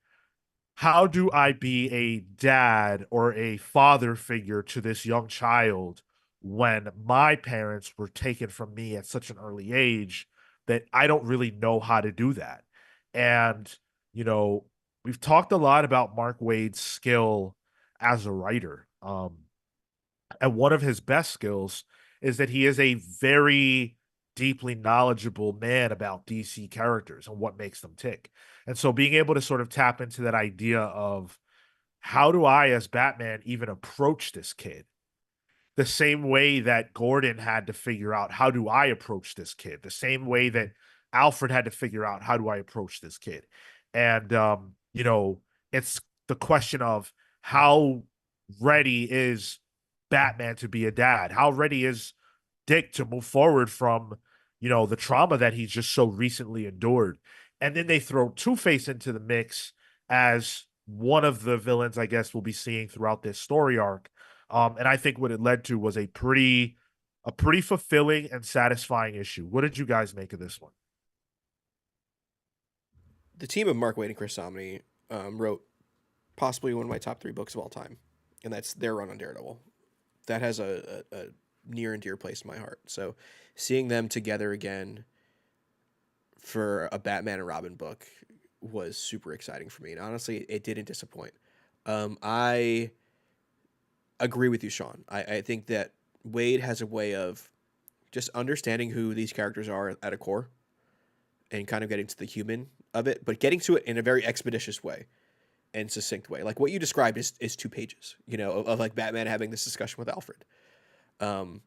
be a dad or a father figure to this young child when my parents were taken from me at such an early age that I don't really know how to do that. And, you know, we've talked a lot about Mark Waid's skill as a writer. And one of his best skills is that he is a very deeply knowledgeable man about DC characters and what makes them tick. And so being able to sort of tap into that idea of how do I, as Batman, even approach this kid? The same way that Gordon had to figure out how do I approach this kid, the same way that Alfred had to figure out how do I approach this kid. And you know, it's the question of how ready is Batman to be a dad? How ready is Dick to move forward from, the trauma that he's just so recently endured? And then they throw Two-Face into the mix as one of the villains, I guess, we'll be seeing throughout this story arc. And I think what it led to was a pretty fulfilling and satisfying issue. What did you guys make of this one? The team of Mark Waid and Chris Samnee wrote possibly one of my top 3 books of all time, and that's their run on Daredevil. That has a near and dear place in my heart. So seeing them together again for a Batman and Robin book was super exciting for me, and honestly, it didn't disappoint. I agree with you, Sean. I think that Waid has a way of just understanding who these characters are at a core and kind of getting to the human of it, but getting to it in a very expeditious way and succinct way. Like what you described is 2 pages, of like Batman having this discussion with Alfred. And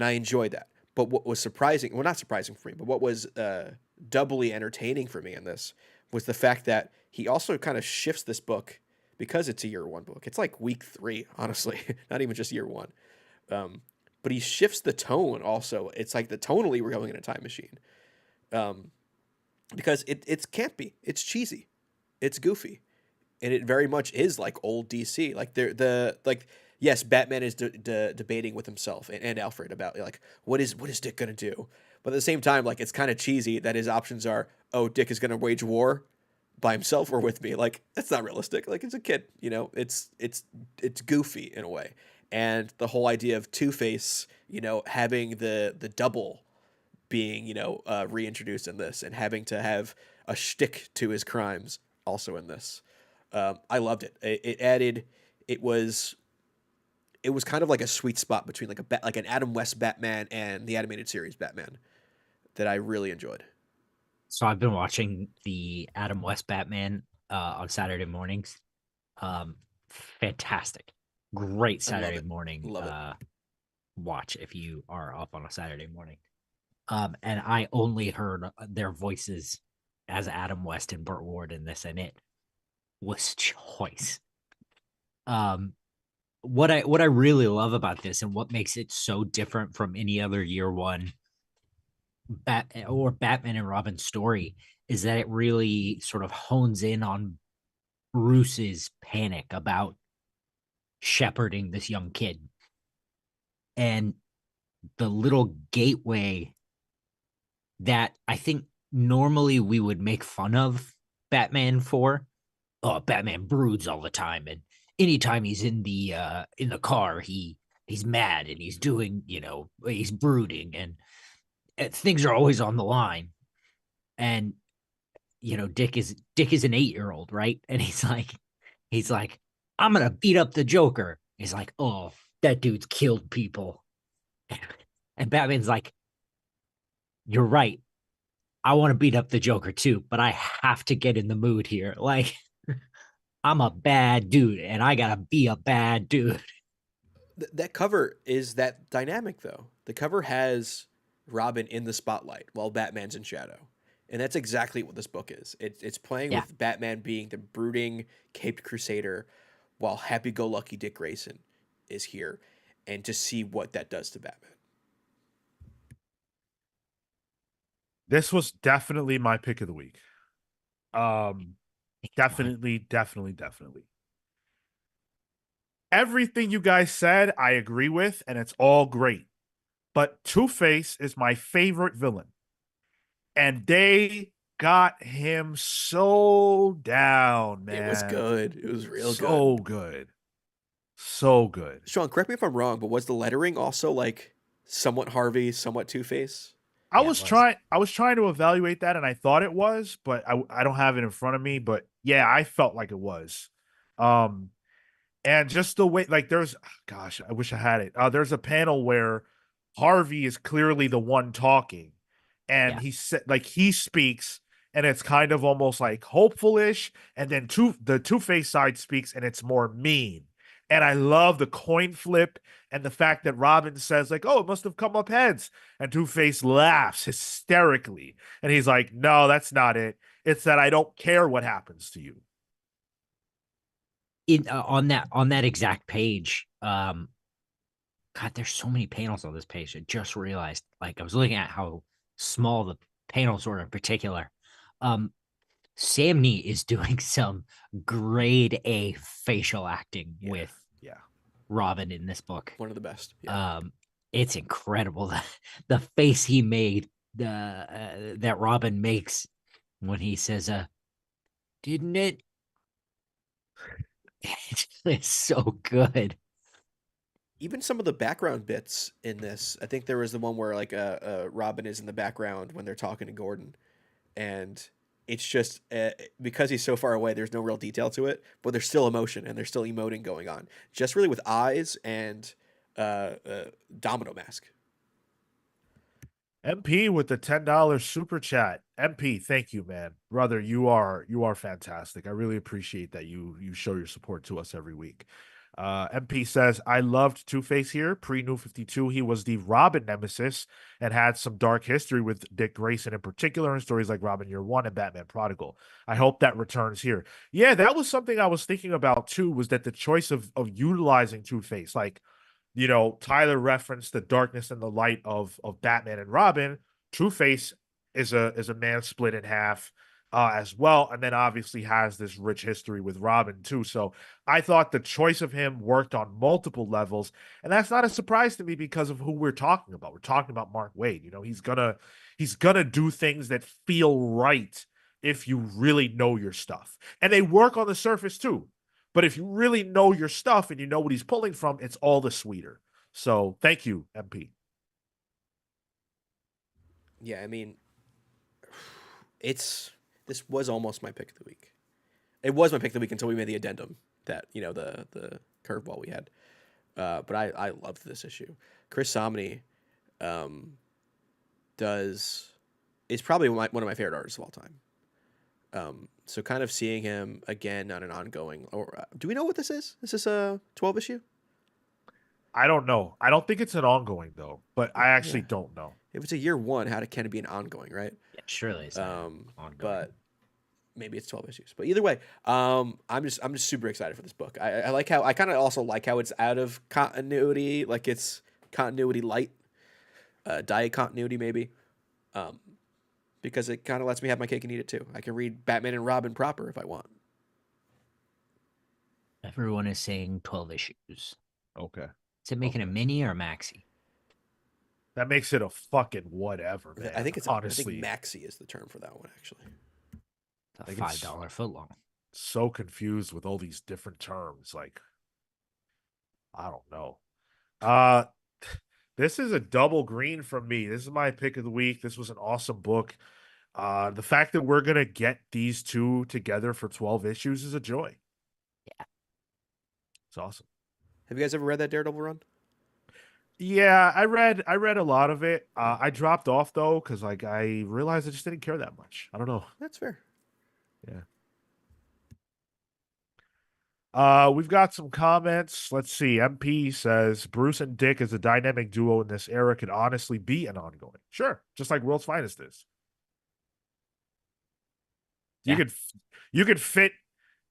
I enjoyed that. But what was surprising, well, not surprising for me, but what was doubly entertaining for me in this was the fact that he also kind of shifts this book because it's a year 1 book. It's like week 3, honestly, not even just year 1. But he shifts the tone also. It's like the tonally we're going in a time machine. Because it's campy, it's cheesy, it's goofy, and it very much is like old DC. Like yes, Batman is debating with himself and Alfred about like what is Dick gonna do, but at the same time, like it's kind of cheesy that his options are, oh, Dick is gonna wage war by himself or with me. Like that's not realistic. Like it's a kid, it's goofy in a way, and the whole idea of Two-Face, having the double being, reintroduced in this and having to have a shtick to his crimes also in this. I loved it. It was kind of like a sweet spot between like an Adam West Batman and the animated series Batman that I really enjoyed. So I've been watching the Adam West Batman on Saturday mornings. Fantastic. Great I love Saturday it. morning Love it. watch if you are up on a Saturday morning. And I only heard their voices as Adam West and Burt Ward in this, and it was choice. What I really love about this and what makes it so different from any other year 1 Batman and Robin story is that it really sort of hones in on Bruce's panic about shepherding this young kid and the little gateway that I think normally we would make fun of Batman for. Oh, Batman broods all the time, and anytime he's in the car, he's mad and he's doing, he's brooding, and things are always on the line. And Dick is an 8-year-old, right? And he's like, I'm gonna beat up the Joker. He's like, oh, that dude's killed people. And Batman's like, you're right. I want to beat up the Joker too, but I have to get in the mood here. Like, I'm a bad dude and I gotta be a bad dude. That cover is that dynamic though. The cover has Robin in the spotlight while Batman's in shadow. And that's exactly what this book is. It's playing Yeah. with Batman being the brooding caped crusader while happy-go-lucky Dick Grayson is here, and to see what that does to Batman. This was definitely my pick of the week. Definitely, definitely, definitely. Everything you guys said, I agree with, and it's all great. But Two-Face is my favorite villain. And they got him so down, man. It was good. It was real so good. good. So good. Sean, correct me if I'm wrong, but was the lettering also like somewhat Harvey, somewhat Two-Face? Yeah, it was. I was trying to evaluate that, and I thought it was, but I don't have it in front of me. But yeah, I felt like it was. Um, and just the way, like, gosh, I wish I had it. There's a panel where Harvey is clearly the one talking, and Yeah. he said, like, he speaks, and it's kind of almost like hopeful-ish, and then the Two-Face side speaks, and it's more mean. And I love the coin flip and the fact that Robin says, like, "Oh, it must have come up heads," and Two-Face laughs hysterically, and he's like, "No, that's not it. It's that I don't care what happens to you." On that exact page, God, there's so many panels on this page. I just realized, like, I was looking at how small the panels were in particular. Sam Nee is doing some grade A facial acting with Yeah. Robin in this book. One of the best. Yeah. It's incredible the face he made, that Robin makes when he says, "Didn't it?" It's so good. Even some of the background bits in this, I think there was the one where like Robin is in the background when they're talking to Gordon, and it's just because he's so far away, there's no real detail to it, but there's still emotion and there's still emoting going on, just really with eyes and domino mask. MP with the $10 super chat. MP, thank you, man. Brother, you are fantastic. I really appreciate that you show your support to us every week. MP says, I loved Two-Face here. Pre-New 52, he was the Robin nemesis and had some dark history with Dick Grayson in particular in stories like Robin Year One and Batman Prodigal. I hope that returns here. Yeah, that was something I was thinking about too, was that the choice of utilizing Two-Face, like, Tyler referenced the darkness and the light of Batman and Robin. Two-Face is a man split in half as well, and then obviously has this rich history with Robin too. So I thought the choice of him worked on multiple levels, and that's not a surprise to me because of who we're talking about. We're talking about Mark Waid. He's gonna do things that feel right if you really know your stuff, and they work on the surface too. But if you really know your stuff and you know what he's pulling from, it's all the sweeter. So thank you, MP. Yeah, I mean, this was almost my pick of the week. It was my pick of the week until we made the addendum that the curveball we had. But I loved this issue. Chris Samnee is probably one of my favorite artists of all time. So kind of seeing him again on an ongoing, or do we know what this is? Is this a 12 issue? I don't know. I don't think it's an ongoing though, but I actually Yeah. don't know. If it's a year one, can it be an ongoing, right? Yeah, surely it's ongoing. But maybe it's 12 issues. But either way, I'm just super excited for this book. I like how I kind of also like how it's out of continuity, like it's continuity light, diet continuity maybe, because it kind of lets me have my cake and eat it too. I can read Batman and Robin proper if I want. Everyone is saying 12 issues. Okay. Is it making a mini or a maxi? That makes it a fucking whatever, man. I think honestly. maxi is the term for that one actually. It's a $5 foot long. So confused with all these different terms. Like, I don't know. This is a double green from me. This is my pick of the week. This was an awesome book. The fact that we're gonna get these two together for 12 issues is a joy. Yeah. It's awesome. Have you guys ever read that Daredevil run? Yeah, I read a lot of it. I dropped off though, because like I realized I just didn't care that much. I don't know. That's fair. Yeah. We've got some comments. Let's see. MP says Bruce and Dick as a dynamic duo in this era could honestly be an ongoing. Sure, just like World's Finest is. Yeah. You could fit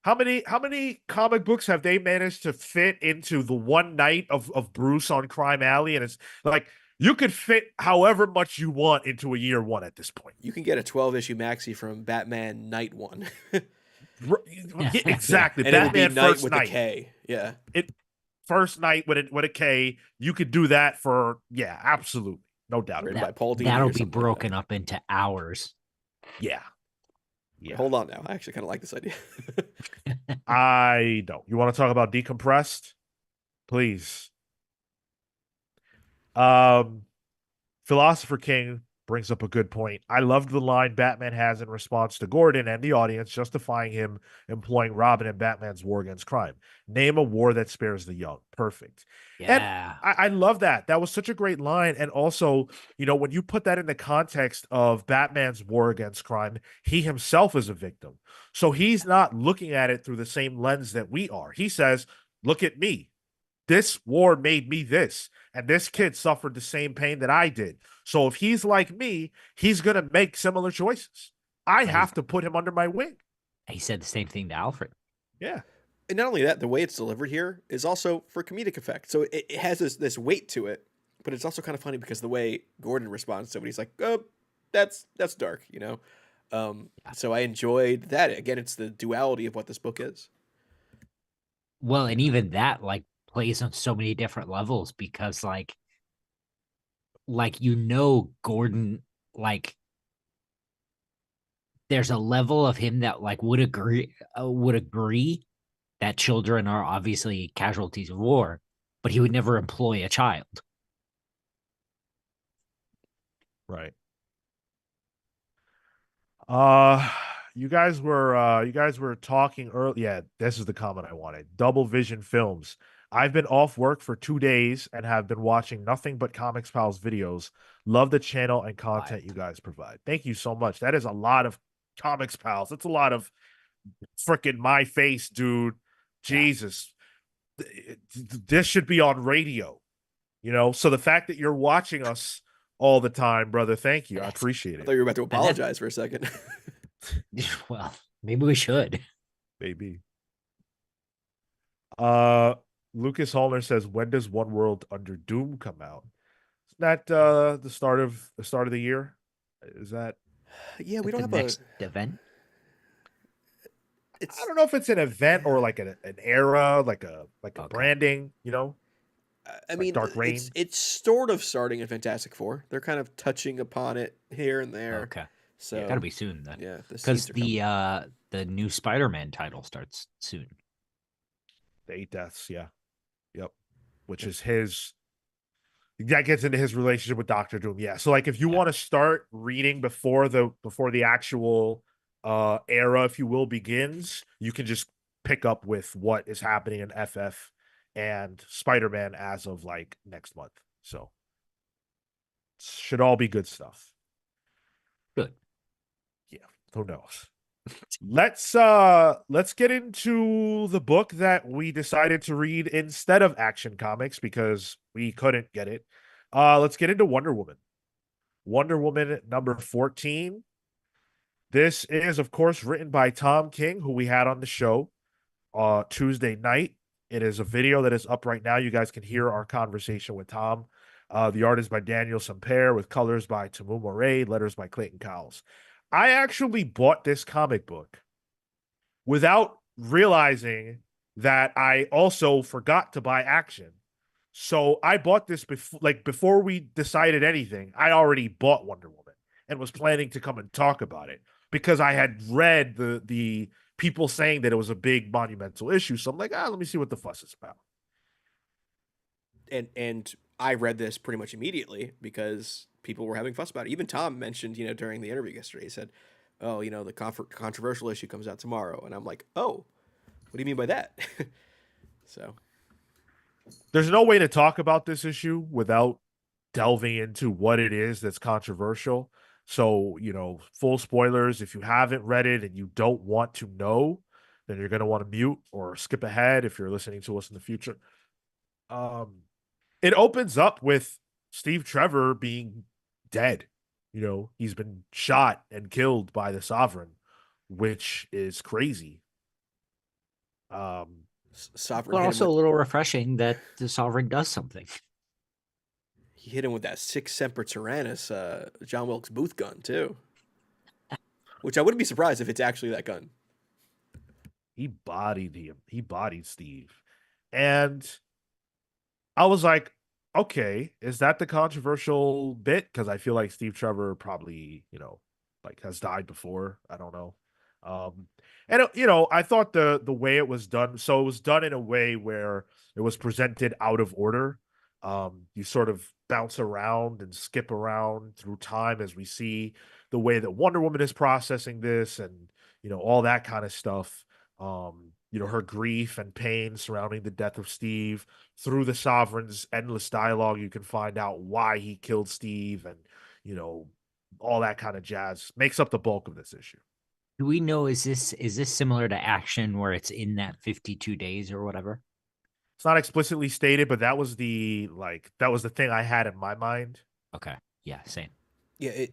how many comic books have they managed to fit into the one night of Bruce on Crime Alley? And it's like you could fit however much you want into a year one at this point. You can get a 12-issue maxi from Batman Night One. Yeah, exactly. And Batman it would be Night first with night. a K. Yeah. First night with a K. You could do that for absolutely. No doubt. Written by Paul Dini That'll or be something like broken that. up into hours. Yeah. Yeah. Hold on now. I actually kind of like this idea. I don't. You want to talk about decompressed? Please. Um, Philosopher King brings up a good point. I loved the line Batman has in response to Gordon and the audience, justifying him employing Robin in Batman's war against crime. Name a war that spares the young. Perfect. And Yeah. I love that. That was such a great line. And also, when you put that in the context of Batman's war against crime, he himself is a victim. So he's not looking at it through the same lens that we are. He says, look at me. This war made me this, and this kid suffered the same pain that I did. So if he's like me, he's going to make similar choices. I have to put him under my wing. He said the same thing to Alfred. Yeah. And not only that, the way it's delivered here is also for comedic effect. So it has this weight to it, but it's also kind of funny because the way Gordon responds to it, he's like, "Oh, that's dark," So I enjoyed that. Again, it's the duality of what this book is. Well, and even that plays on so many different levels because Gordon, there's a level of him that would agree that children are obviously casualties of war, but he would never employ a child. Right. You guys were talking earlier. Yeah, this is the comment I wanted. Double Vision Films. I've been off work for 2 days and have been watching nothing but Comics Pals videos. Love the channel and content you guys provide. Thank you so much. That is a lot of Comics Pals. That's a lot of freaking my face, dude. Jesus. This should be on radio, So the fact that you're watching us all the time, brother, thank you. I appreciate I it. thought you were about to apologize for a second. Well, maybe we should. Maybe. Lucas Hallner says, when does One World Under Doom come out? Isn't that the start of the year? Is that Yeah, we don't the have next event. I don't know if it's an event or like an era, like a Okay. branding, I mean, Dark Reign. it's sort of starting in Fantastic Four. They're kind of touching upon it here and there. Okay. So Gotta be soon then. Yeah, because the new Spider-Man title starts soon. The 8 Deaths, yeah. Yep. Which is that gets into his relationship with Doctor Doom. Yeah. So if you want to start reading before the actual era, if you will, begins, you can just pick up with what is happening in FF and Spider-Man as of next month. So should all be good stuff. Good. Yeah. Who knows? Let's get into the book that we decided to read instead of Action Comics because we couldn't get it. Let's get into Wonder Woman. Wonder Woman number 14. This is, of course, written by Tom King, who we had on the show Tuesday night. It is a video that is up right now. You guys can hear our conversation with Tom. The art is by Daniel Samper with colors by Tamu Moray, letters by Clayton Cowles. I actually bought this comic book without realizing that I also forgot to buy Action. So I bought this before we decided anything. I already bought Wonder Woman and was planning to come and talk about it because I had read the people saying that it was a big monumental issue. So I'm like, let me see what the fuss is about. And I read this pretty much immediately because people were having fuss about it. Even Tom mentioned, during the interview yesterday, he said, "Oh, the controversial issue comes out tomorrow," and I'm like, "Oh, what do you mean by that?" So there's no way to talk about this issue without delving into what it is that's controversial. So, full spoilers. If you haven't read it and you don't want to know, then you're going to want to mute or skip ahead if you're listening to us in the future. It opens up with Steve Trevor being dead. He's been shot and killed by the Sovereign, which is crazy. Sovereign, but also a little refreshing that the Sovereign does something. He hit him with that Six Semper Tyrannis, John Wilkes Booth gun too, which I wouldn't be surprised if it's actually that gun. He bodied him. He bodied Steve, and I was like, okay, is that the controversial bit? Because I feel like Steve Trevor probably, has died before. I don't know. And I thought the way it was done, so it was done in a way where it was presented out of order. You sort of bounce around and skip around through time as we see the way that Wonder Woman is processing this, and all that kind of stuff. Her grief and pain surrounding the death of Steve. Through the Sovereign's endless dialogue, you can find out why he killed Steve, and you know all that kind of jazz makes up the bulk of this issue. Do we know, is this similar to Action where it's in that 52 days or whatever? It's not explicitly stated, but that was the thing I had in my mind. Okay. Yeah, same. Yeah,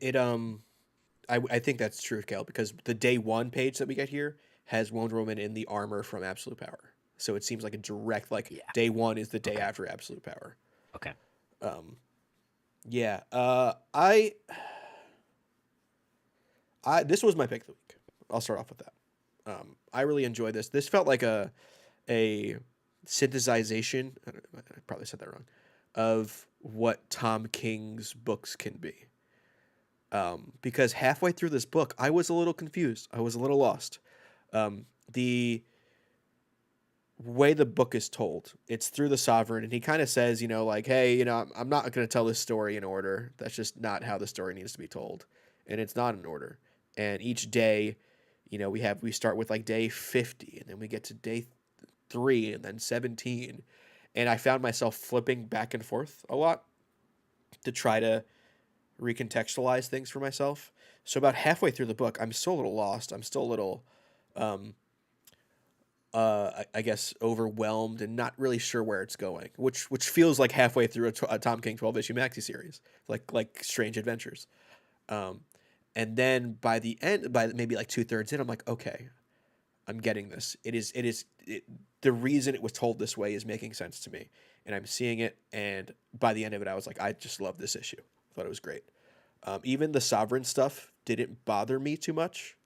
I think that's true, Cale, because the day one page that we get here has Wonder Woman in the armor from Absolute Power. So it seems like a direct, like, Yeah. day one is the day Okay. after Absolute Power. Okay. Yeah. I this was my pick of the week. I'll start off with that. I really enjoyed this. This felt like a synthesization. I probably said that wrong. Of what Tom King's books can be. Because halfway through this book, I was a little confused. I was a little lost. The way the book is told, it's through the Sovereign, and he kind of says, like, hey, I'm not going to tell this story in order. That's just not how the story needs to be told, and it's not in order. And each day, we start with like day 50, and then we get to day 3, and then 17, and I found myself flipping back and forth a lot to try to recontextualize things for myself. So about halfway through the book, I'm still a little lost. I'm still a little, I guess, overwhelmed and not really sure where it's going, which feels like halfway through a Tom King 12-issue maxi series, like Strange Adventures. And then by the end, by maybe like 2/3 in, I'm like, okay, I'm getting this. The reason it was told this way is making sense to me, and I'm seeing it. And by the end of it, I was like, I just love this issue. I thought it was great. Even the Sovereign stuff didn't bother me too much.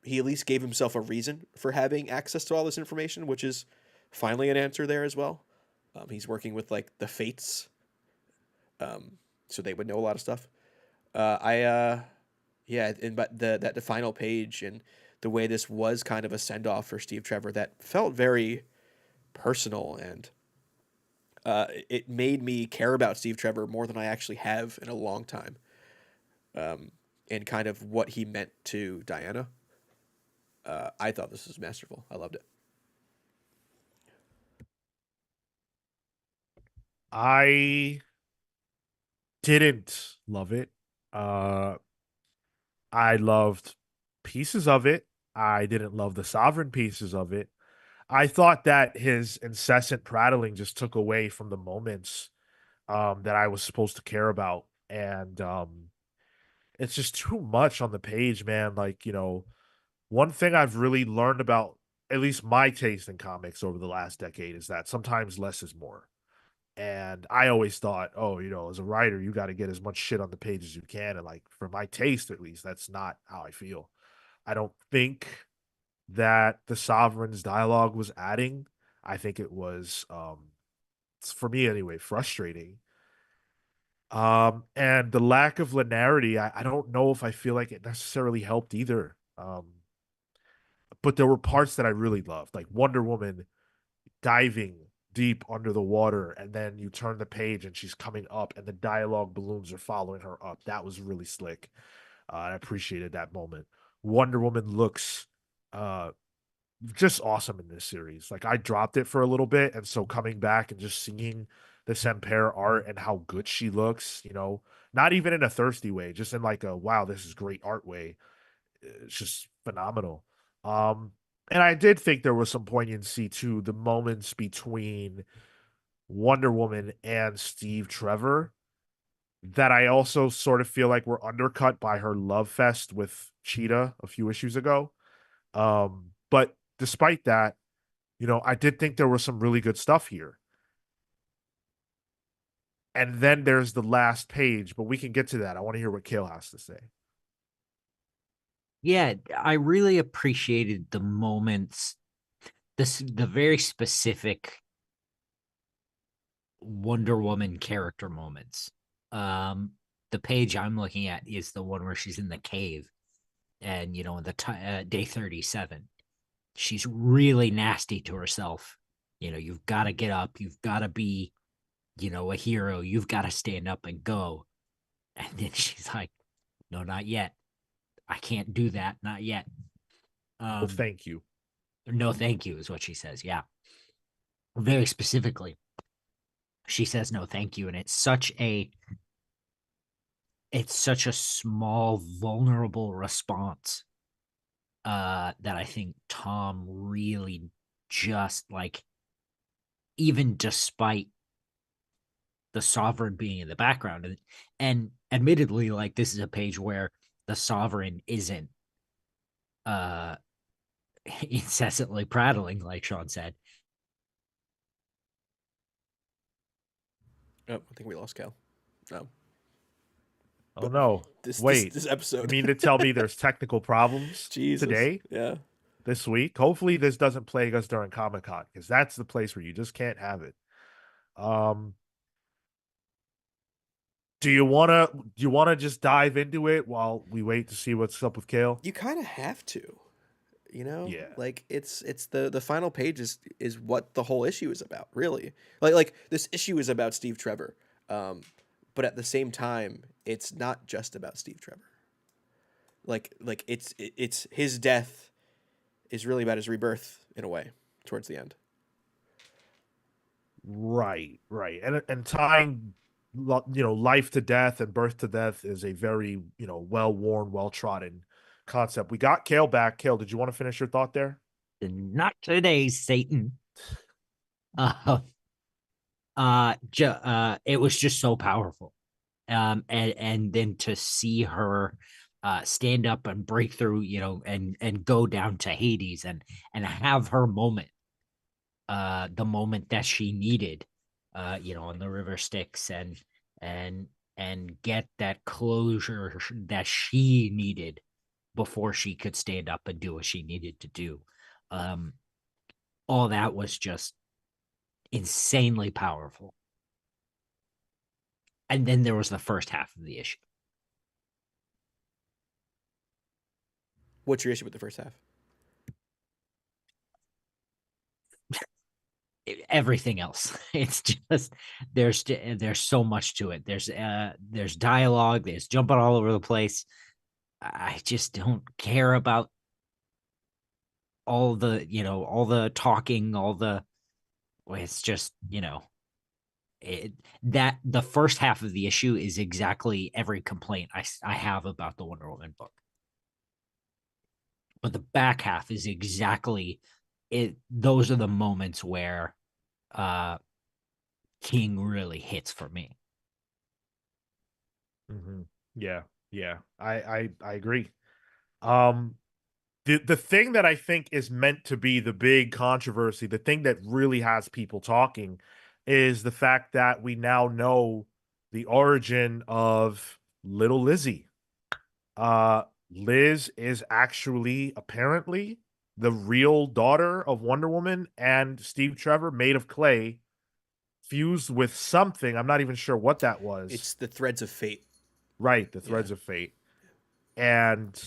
He at least gave himself a reason for having access to all this information, which is finally an answer there as well. He's working with like the Fates, so they would know a lot of stuff. Yeah, and but the final page and the way this was kind of a send off for Steve Trevor that felt very personal, and it made me care about Steve Trevor more than I actually have in a long time. And kind of what he meant to Diana. I thought this was masterful. I loved it. I didn't love it. Uh, I loved pieces of it. I didn't love the Sovereign pieces of it. I thought that his incessant prattling just took away from the moments that I was supposed to care about. And it's just too much on the page, man. Like, one thing I've really learned about at least my taste in comics over the last decade is that sometimes less is more. And I always thought, oh, as a writer, you got to get as much shit on the page as you can. And like, for my taste, at least, that's not how I feel. I don't think that the Sovereign's dialogue was adding. I think it was, for me anyway, frustrating. And the lack of linearity, I don't know if I feel like it necessarily helped either. But there were parts that I really loved, like Wonder Woman diving deep under the water, and then you turn the page and she's coming up and the dialogue balloons are following her up. That was really slick. I appreciated that moment. Wonder Woman looks just awesome in this series. Like, I dropped it for a little bit, and so coming back and just seeing the Semper art and how good she looks, not even in a thirsty way, just in like a wow, this is great art way. It's just phenomenal. Um, and I did think there was some poignancy to the moments between Wonder Woman and Steve Trevor that I also sort of feel like were undercut by her love fest with Cheetah a few issues ago. But despite that, I did think there was some really good stuff here. And then there's the last page, but we can get to that. I want to hear what Cale has to say. Yeah, I really appreciated the moments, the very specific Wonder Woman character moments. The page I'm looking at is the one where she's in the cave, and in the day 37, she's really nasty to herself you've got to get up, you've got to be, a hero, you've got to stand up and go. And then she's like, no, not yet. I can't do that, not yet. Oh, thank you. No, thank you, is what she says. Yeah. Very specifically. She says no, thank you. And it's such a small, vulnerable response that I think Tom really just like, even despite the sovereign being in the background, and admittedly, like, this is a page where the sovereign isn't uh incessantly prattling, like Sean said. Oh, I think we lost Cal. No. Oh But no. this Wait. this You episode. mean to tell me there's technical problems Jesus. today, Yeah. this week? Hopefully this doesn't plague us during ComicCon, because that's the place where you just can't have it. Um do you wanna just dive into it while we wait to see what's up with Cale? You kind of have to, Yeah. like it's the final page is what the whole issue is about, really. Like this issue is about Steve Trevor, but at the same time, it's not just about Steve Trevor. Like it's his death is really about his rebirth in a way towards the end. Right, right. And tying life to death and birth to death is a very, well-worn, well-trodden concept. We got Cale back. Cale, did you want to finish your thought there? Not today, Satan. Uh, it was just so powerful. And then to see her stand up and break through, and go down to Hades and have her moment, the moment that she needed, on the river Styx, and and get that closure that she needed before she could stand up and do what she needed to do. Um, all that was just insanely powerful. And then there was the first half of the issue. What's your issue with the first half? Everything else, it's just there's so much to it. There's dialogue, there's jumping all over the place. I just don't care about all the talking, it's just, that the first half of the issue is exactly every complaint I have about the Wonder Woman book. But the back half is exactly it. Those are the moments where uh King really hits for me. Mm-hmm. Yeah, yeah. I agree. Um the thing that I think is meant to be the big controversy, the thing that really has people talking, is the fact that we now know the origin of little Lizzie. Uh, Liz is actually apparently the real daughter of Wonder Woman and Steve Trevor, made of clay, fused with something. I'm not even sure what that was. It's the threads of fate. Right, the Yeah. threads of fate. And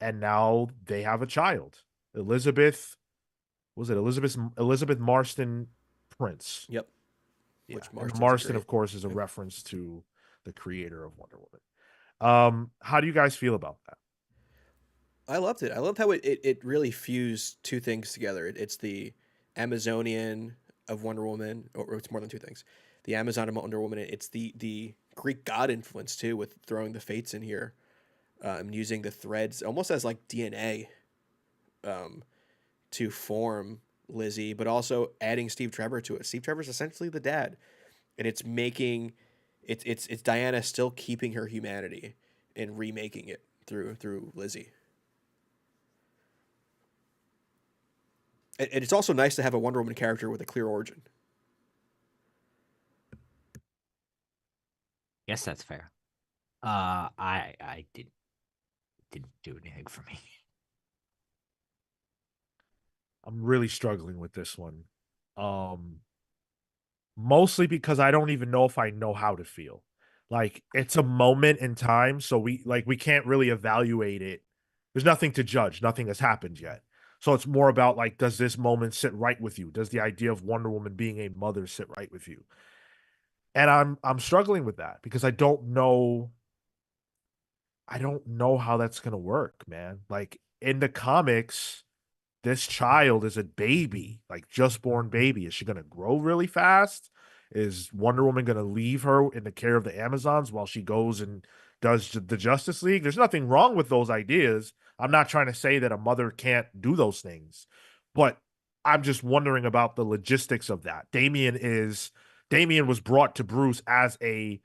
now they have a child. Elizabeth, was it Elizabeth Marston Prince? Yep. Yeah. Which And Marston's Marston, great. of course, is a Yep. reference to the creator of Wonder Woman. How do you guys feel about that? I loved it. I loved how it really fused two things together. It's the Amazonian of Wonder Woman, or it's more than two things. The Amazon of Wonder Woman. It's the Greek god influence too, with throwing the fates in here, and using the threads almost as like DNA, um, to form Lizzie, but also adding Steve Trevor to it. Steve Trevor's essentially the dad, and it's making it's Diana still keeping her humanity and remaking it through Lizzie. And it's also nice to have a Wonder Woman character with a clear origin. Yes, that's fair. I didn't do anything for me. I'm really struggling with this one. Um, Mostly because I don't even know if I know how to feel. Like, it's a moment in time, so we can't really evaluate it. There's nothing to judge. Nothing has happened yet. So it's more about like, does this moment sit right with you? Does the idea of Wonder Woman being a mother sit right with you? And I'm struggling with that because I don't know how that's gonna work, man. Like in the comics, this child is a baby, like just born baby. Is she gonna grow really fast? Is Wonder Woman gonna leave her in the care of the Amazons while she goes and does the Justice League? There's nothing wrong with those ideas. I'm not trying to say that a mother can't do those things, but I'm just wondering about the logistics of that. Damian was brought to Bruce as a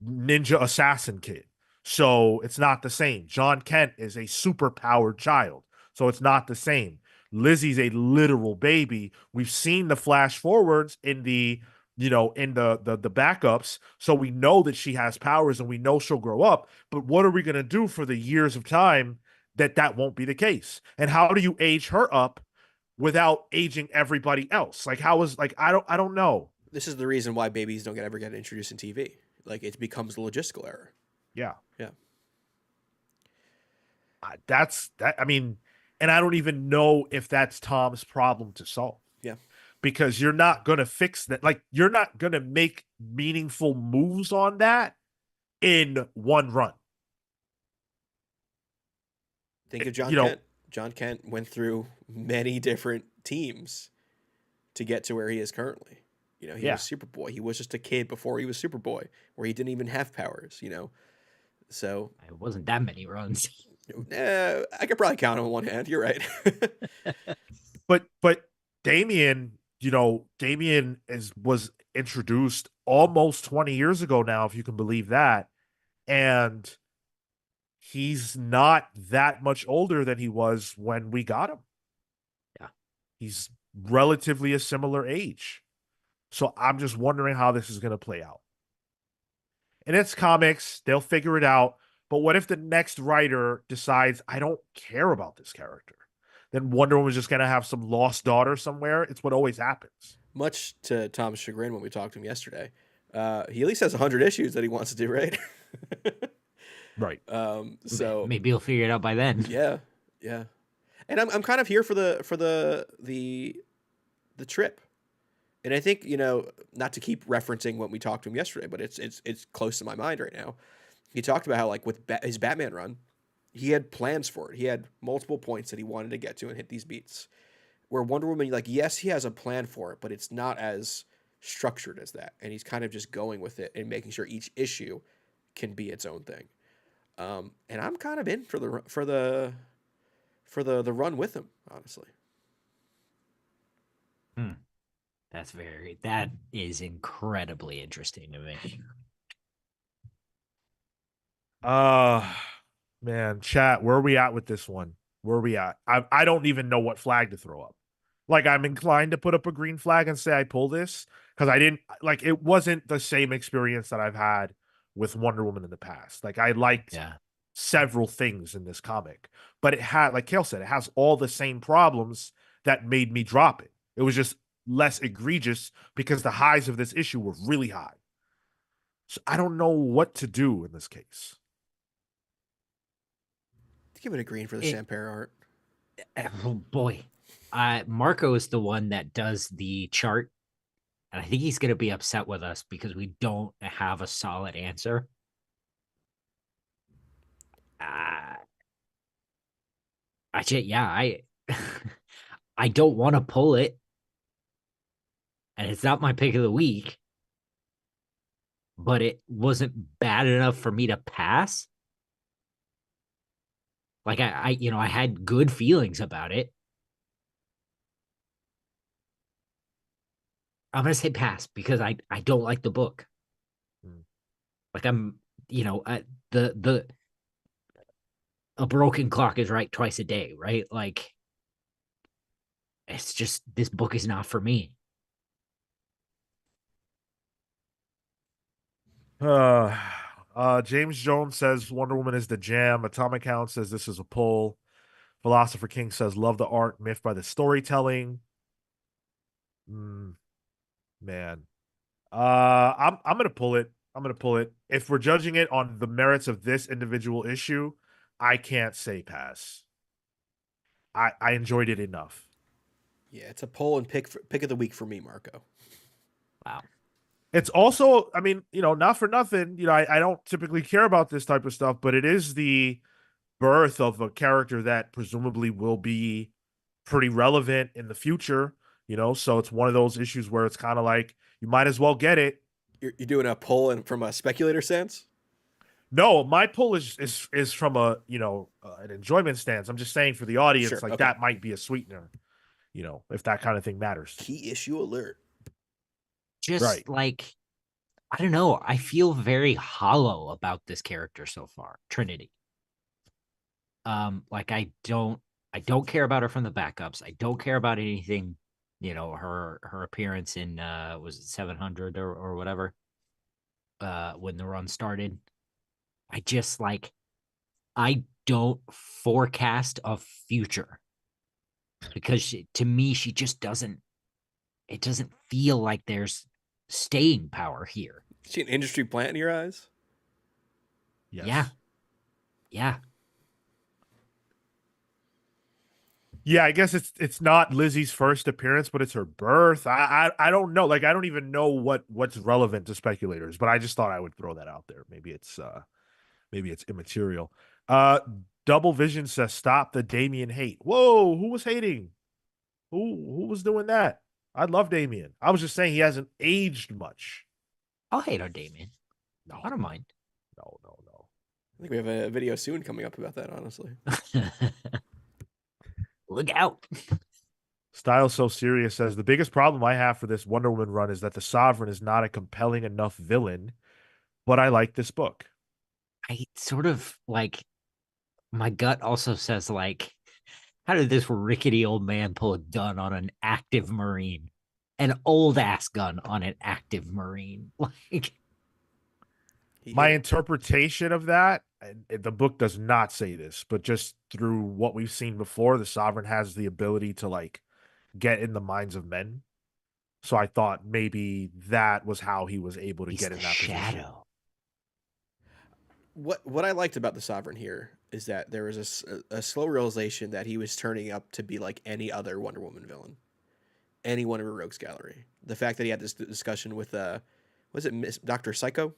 ninja assassin kid. So it's not the same. John Kent is a super powered child. So it's not the same. Lizzie's a literal baby. We've seen the flash forwards in the backups, so we know that she has powers and we know she'll grow up. But what are we going to do for the years of time that won't be the case? And how do you age her up without aging everybody else? Like how is like I don't know. This is the reason why babies don't ever get introduced in TV. Like it becomes a logistical error. Yeah. Yeah. That's that. I mean, and I don't even know if that's Tom's problem to solve. Yeah. Because you're not going to fix that. Like, you're not going to make meaningful moves on that in one run. Think of John You know, Kent. John Kent went through many different teams to get to where he is currently. You know, he Yeah. was Superboy. He was just a kid before he was Superboy, where he didn't even have powers, you know. So It wasn't that many runs. I could probably count on one hand. You're right. but Damien, Damien was introduced almost 20 years ago now, if you can believe that. And he's not that much older than he was when we got him. Yeah. He's relatively a similar age. So I'm just wondering how this is going to play out. And it's comics, they'll figure it out. But what if the next writer decides, I don't care about this character? Then Wonder Woman's just going to have some lost daughter somewhere. It's what always happens. Much to Tom's chagrin when we talked to him yesterday, he at least has 100 issues that he wants to do, right? Right. So maybe he'll figure it out by then. yeah, yeah. And I'm kind of here for the trip. And I think, not to keep referencing what we talked to him yesterday, but it's close to my mind right now. He talked about how, like, with his Batman run, he had plans for it. He had multiple points that he wanted to get to and hit these beats. Where Wonder Woman, like, yes, he has a plan for it, but it's not as structured as that. And he's kind of just going with it and making sure each issue can be its own thing. And I'm kind of in for the run with him, honestly. That is incredibly interesting to me. Man, chat, where are we at with this one? Where are we at? I don't even know what flag to throw up. Like, I'm inclined to put up a green flag and say I pull this because I didn't like it wasn't the same experience that I've had with Wonder Woman in the past. Like, I liked several things in this comic, but it had, like Cale said, it has all the same problems that made me drop it. It was just less egregious because the highs of this issue were really high. So I don't know what to do in this case. Give it a green for the Sampere art. Oh boy. Marco is the one that does the chart, and I think he's going to be upset with us because we don't have a solid answer. I I don't want to pull it, and it's not my pick of the week, but it wasn't bad enough for me to pass. Like I had good feelings about it. I'm gonna say pass because I don't like the book. Like I'm, the a broken clock is right twice a day, right? Like it's just this book is not for me. James Jones says Wonder Woman is the jam. Atomic Hound says this is a pull. Philosopher King says love the art, myth by the storytelling. Man. I'm gonna pull it. I'm gonna pull it. If we're judging it on the merits of this individual issue, I can't say pass. I enjoyed it enough. Yeah, it's a poll and pick of the week for me, Marco. Wow. It's also, I mean, not for nothing, I don't typically care about this type of stuff, but it is the birth of a character that presumably will be pretty relevant in the future, so it's one of those issues where it's kind of like you might as well get it. You're doing a poll and from a speculator sense. No, my pull is from a an enjoyment stance. I'm just saying for the audience, Sure. like Okay. that might be a sweetener, if that kind of thing matters. Key issue alert. Just Right. like, I don't know, I feel very hollow about this character so far, Trinity. Like I don't care about her from the backups. I don't care about anything, her appearance in was it 700 or whatever, when the run started. I just like, I don't forecast a future because to me she just doesn't, it doesn't feel like there's staying power here. Is she an industry plant in your eyes? Yes. Yeah. Yeah. Yeah, I guess it's not Lizzie's first appearance, but it's her birth. I don't know. Like I don't even know what's relevant to speculators, but I just thought I would throw that out there. Maybe it's immaterial. Uh Double Vision says stop the Damien hate. Whoa, who was hating? Who was doing that? I love Damien. I was just saying he hasn't aged much. I'll hate on Damien. No, I don't mind. no. I think we have a video soon coming up about that, honestly. Look out. Style So Serious says the biggest problem I have for this Wonder Woman run is that the Sovereign is not a compelling enough villain, but I like this book. I sort of like, my gut also says like, how did this rickety old man pull a gun on an active Marine? An old ass gun on an active Marine. Like, My He- interpretation of that, and the book does not say this, but just through what we've seen before, the Sovereign has the ability to like get in the minds of men. So I thought maybe that was how he was able to he's get the in that position. shadow. what I liked about the Sovereign here is that there was a slow realization that he was turning up to be like any other Wonder Woman villain, any one of her rogues gallery. The fact that he had this discussion with was it Miss Doctor Psycho?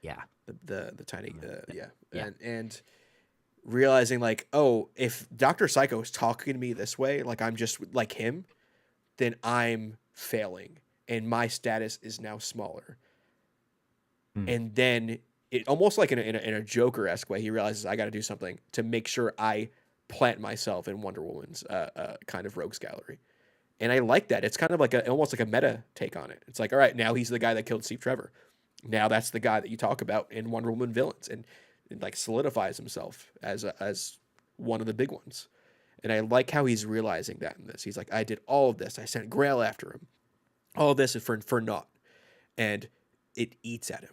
Yeah. The tiny yeah, Yeah. and realizing like, oh, if Doctor Psycho is talking to me this way, like I'm just like him, then I'm failing and my status is now smaller. And then it almost like in a Joker-esque way, he realizes I got to do something to make sure I plant myself in Wonder Woman's kind of rogues gallery. And I like that. It's kind of like almost like a meta take on it. It's like, all right, now he's the guy that killed Steve Trevor. Now that's the guy that you talk about in Wonder Woman villains, and it like solidifies himself as one of the big ones. And I like how he's realizing that in this. He's like, I did all of this. I sent Grail after him. All of this is for naught. And it eats at him.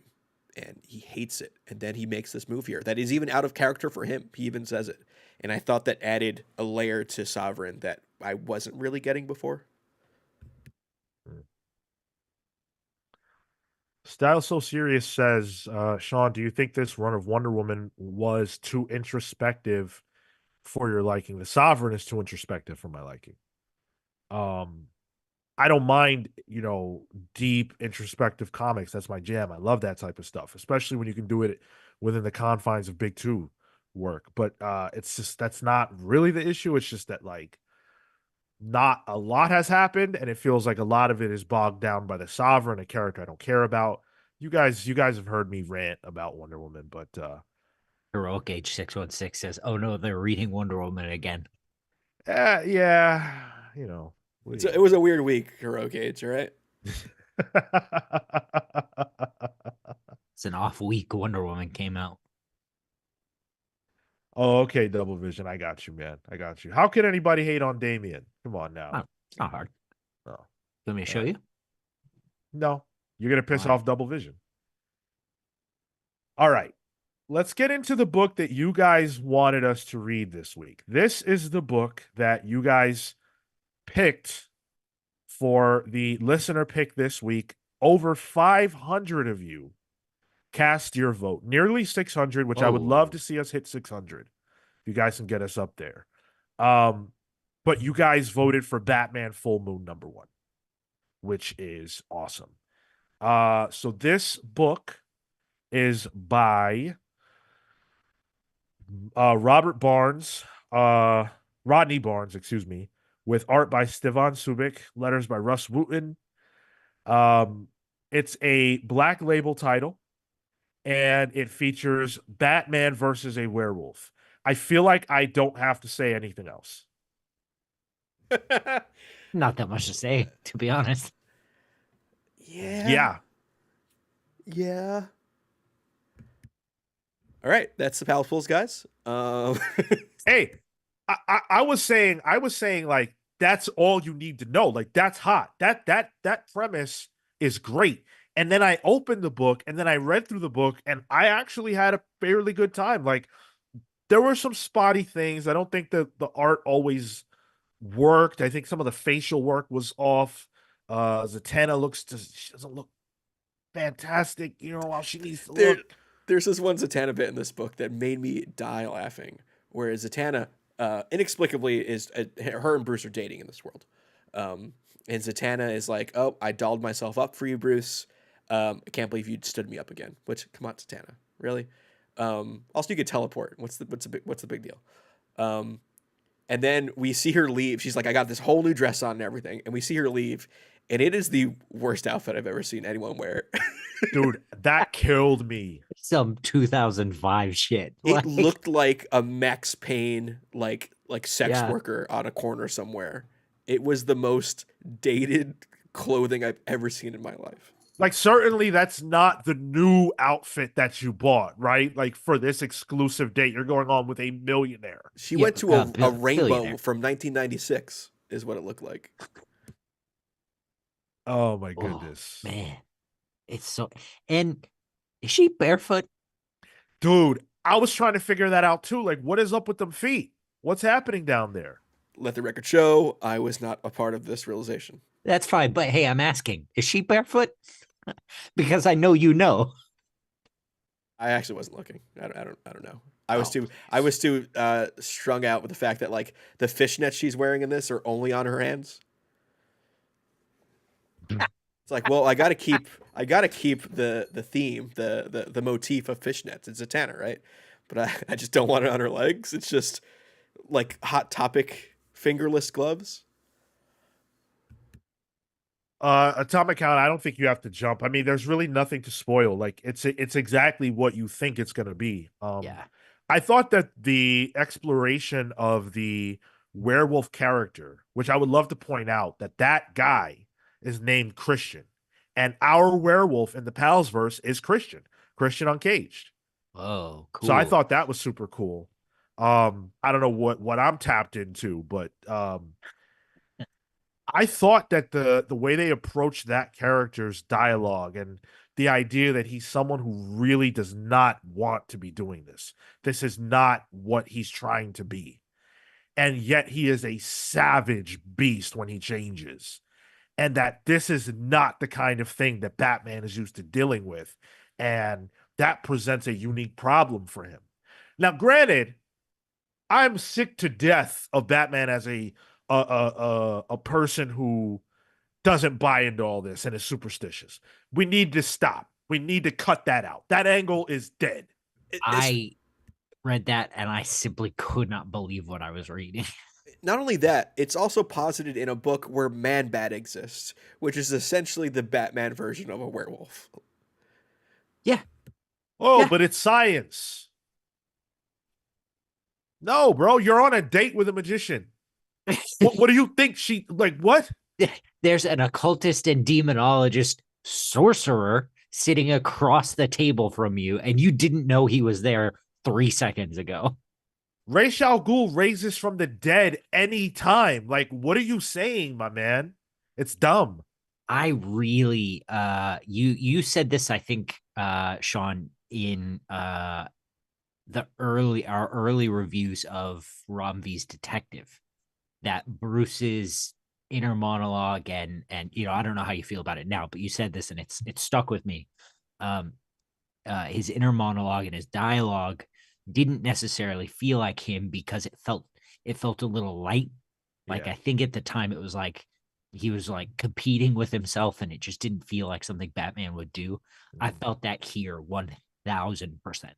And he hates it. And then he makes this move here that is even out of character for him. He even says it. And I thought that added a layer to Sovereign that I wasn't really getting before. Style So Serious says, Sean, do you think this run of Wonder Woman was too introspective for your liking? The Sovereign is too introspective for my liking. I don't mind, deep introspective comics. That's my jam. I love that type of stuff, especially when you can do it within the confines of Big Two work. But it's just that's not really the issue. It's just that like not a lot has happened, and it feels like a lot of it is bogged down by the Sovereign, a character I don't care about. You guys have heard me rant about Wonder Woman, but Heroic Age 616 says, oh no, they're reading Wonder Woman again. yeah, So it was a weird week, Heroic Age, right? It's an off week. Wonder Woman came out. Oh, okay, Double Vision. I got you, man. I got you. How can anybody hate on Damien? Come on now. Oh, it's not hard. No. Let me show All right. you. No. You're gonna piss Why? off Double Vision. All right. Let's get into the book that you guys wanted us to read this week. This is the book that you guys picked for the listener pick this week. Over 500 of you cast your vote. Nearly 600, which I would love Oh. to see us hit 600. If you guys can get us up there. Um, but you guys voted for Batman Full Moon #1, which is awesome. So this book is by Robert Barnes, uh, Rodney Barnes, excuse me, with art by Stevan Subic, letters by Russ Wooten. Um, it's a Black Label title, and it features Batman versus a werewolf. I feel like I don't have to say anything else. Not that much to say, to be honest. Yeah. Yeah. Yeah. All right, that's the Palace guys. Hey, I was saying like that's all you need to know. Like that's hot. That premise is great. And then I opened the book and then I read through the book and I actually had a fairly good time. Like there were some spotty things. I don't think that the art always worked. I think some of the facial work was off. Zatanna she doesn't look fantastic, while she needs to there, look. there's this one Zatanna bit in this book that made me die laughing, where Zatanna inexplicably her and Bruce are dating in this world. And Zatanna is like, "Oh, I dolled myself up for you, Bruce. I can't believe you stood me up again." Which, come on, Zatanna, really? Also, you could teleport. What's the big deal? And then we see her leave. She's like, "I got this whole new dress on and everything." And we see her leave, and it is the worst outfit I've ever seen anyone wear. Dude, that killed me. Some 2005 shit. It looked like a Max Payne like sex Yeah. worker on a corner somewhere. It was the most dated clothing I've ever seen in my life. Like, certainly that's not the new outfit that you bought, right? Like, for this exclusive date, you're going on with a millionaire. She Yeah, went to a rainbow billionaire. from 1996 is what it looked like. Oh my Oh, goodness. man. It's so. And is she barefoot? Dude, I was trying to figure that out too. Like, what is up with them feet? What's happening down there? Let the record show, I was not a part of this realization. That's fine. But hey, I'm asking, is she barefoot? Because I know you know. I actually wasn't looking. I don't know. I was too strung out with the fact that like the fishnets she's wearing in this are only on her hands. It's like, well, I gotta keep the theme, the motif of fishnets. It's a Tanner, right? But I just don't want it on her legs. It's just like Hot Topic fingerless gloves. Atomic Count, I don't think you have to jump. I mean, there's really nothing to spoil. Like, it's exactly what you think it's gonna be. Yeah. I thought that the exploration of the werewolf character, which I would love to point out that guy is named Christian, and our werewolf in the Palsverse is Christian Uncaged. Oh, cool. So I thought that was super cool. I don't know what I'm tapped into, but I thought that the way they approached that character's dialogue and the idea that he's someone who really does not want to be doing this. This is not what he's trying to be. And yet he is a savage beast when he changes. And that this is not the kind of thing that Batman is used to dealing with. And that presents a unique problem for him. Now, granted, I'm sick to death of Batman as a person who doesn't buy into all this and is superstitious. We need to stop. We need to cut that out. That angle is dead. I read that and I simply could not believe what I was reading. Not only that, it's also posited in a book where Man-Bat exists, which is essentially the Batman version of a werewolf. Yeah. Oh, Yeah. but it's science. No, bro, you're on a date with a magician. What do you think she like? What? There's an occultist and demonologist sorcerer sitting across the table from you, and you didn't know he was there 3 seconds ago. Ra's al Ghul raises from the dead anytime. Like, what are you saying, my man? It's dumb. I really you said this, I think, Sean, in our early reviews of Rom V's Detective, that Bruce's inner monologue and I don't know how you feel about it now, but you said this and it's stuck with me. His inner monologue and his dialogue didn't necessarily feel like him because it felt a little light. Like Yeah. I think at the time it was like he was like competing with himself and it just didn't feel like something Batman would do. I Mhm. felt that here 1000%.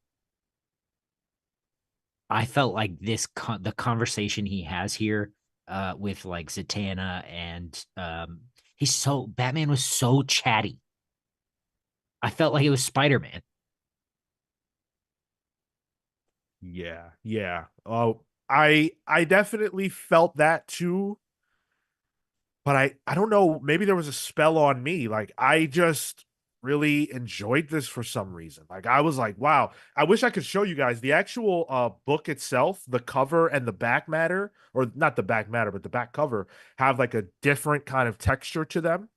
I felt like the conversation he has here with like Zatanna and he's so Batman was so chatty. I felt like it was Spider-Man. Yeah. Yeah. Oh, I definitely felt that too, but I don't know, maybe there was a spell on me. Like I just really enjoyed this for some reason. Like I was like, wow, I wish I could show you guys the actual book itself, the cover and the back matter, or not the back matter, but the back cover have like a different kind of texture to them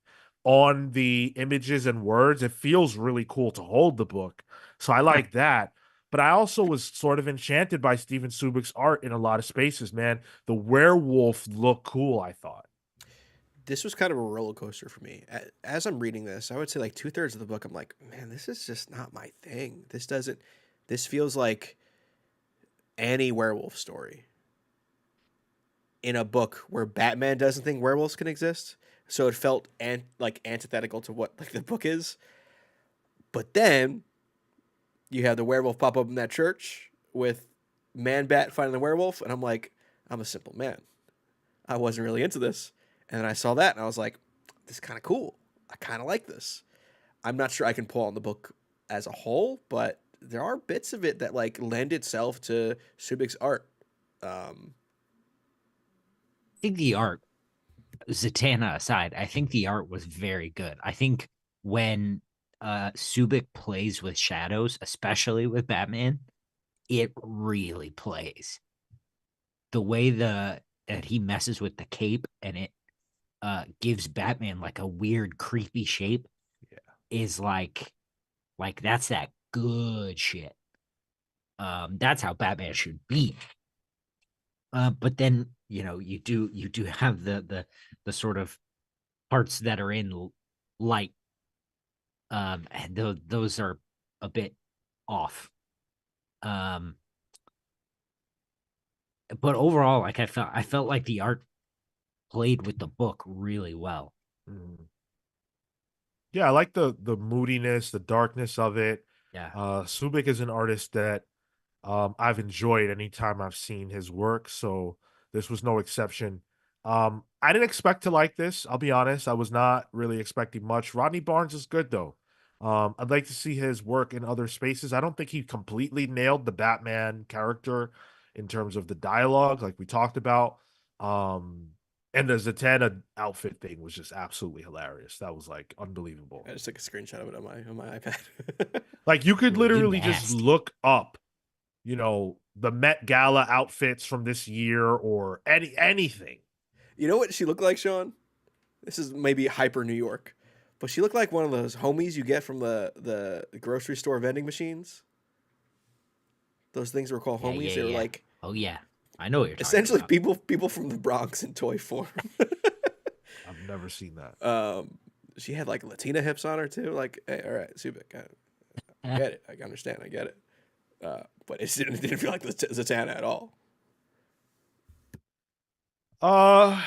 on the images and words. It feels really cool to hold the book. So I like that. But I also was sort of enchanted by Steven Subik's art in a lot of spaces, man. The werewolf looked cool, I thought. This was kind of a roller coaster for me. As I'm reading this, I would say like 2/3 of the book, I'm like, man, this is just not my thing. This doesn't. This feels like any werewolf story in a book where Batman doesn't think werewolves can exist. So it felt like antithetical to what like the book is. But then you have the werewolf pop up in that church with Man Bat fighting the werewolf, and I'm like, I'm a simple man. I wasn't really into this, and then I saw that, and I was like, this is kind of cool. I kind of like this. I'm not sure I can pull on the book as a whole, but there are bits of it that like lend itself to Subik's art. Um, I think the art, Zatanna aside, I think the art was very good. I think when Subik plays with shadows, especially with Batman, it really plays. The way that he messes with the cape and it gives Batman like a weird creepy shape Yeah. is like that's that good shit. That's how Batman should be. But then you do have the sort of parts that are in light. And those are a bit off. Um, but overall, like I felt like the art played with the book really well. Mhm. Yeah, I like the moodiness, the darkness of it. Yeah. Subik is an artist that I've enjoyed anytime I've seen his work, so this was no exception. I didn't expect to like this, I'll be honest. I was not really expecting much. Rodney Barnes is good though. I'd like to see his work in other spaces. I don't think he completely nailed the Batman character in terms of the dialogue, like we talked about. Um, and the Zatanna outfit thing was just absolutely hilarious. That was like unbelievable. I just took a screenshot of it on my iPad. Like you could Ooh, you literally just nasty. look up, the Met Gala outfits from this year or anything. You know what she looked like, Sean? This is maybe hyper New York, but she looked like one of those homies you get from the grocery store vending machines. Those things were called Yeah, homies. yeah, They were yeah. like Oh yeah. I know what you're talking essentially about. people from the Bronx in toy form. I've never seen that. um, she had like Latina hips on her too. Like, hey, all right, Subik, I get it. I understand. I get it. But it didn't feel like Zatanna at all. Uh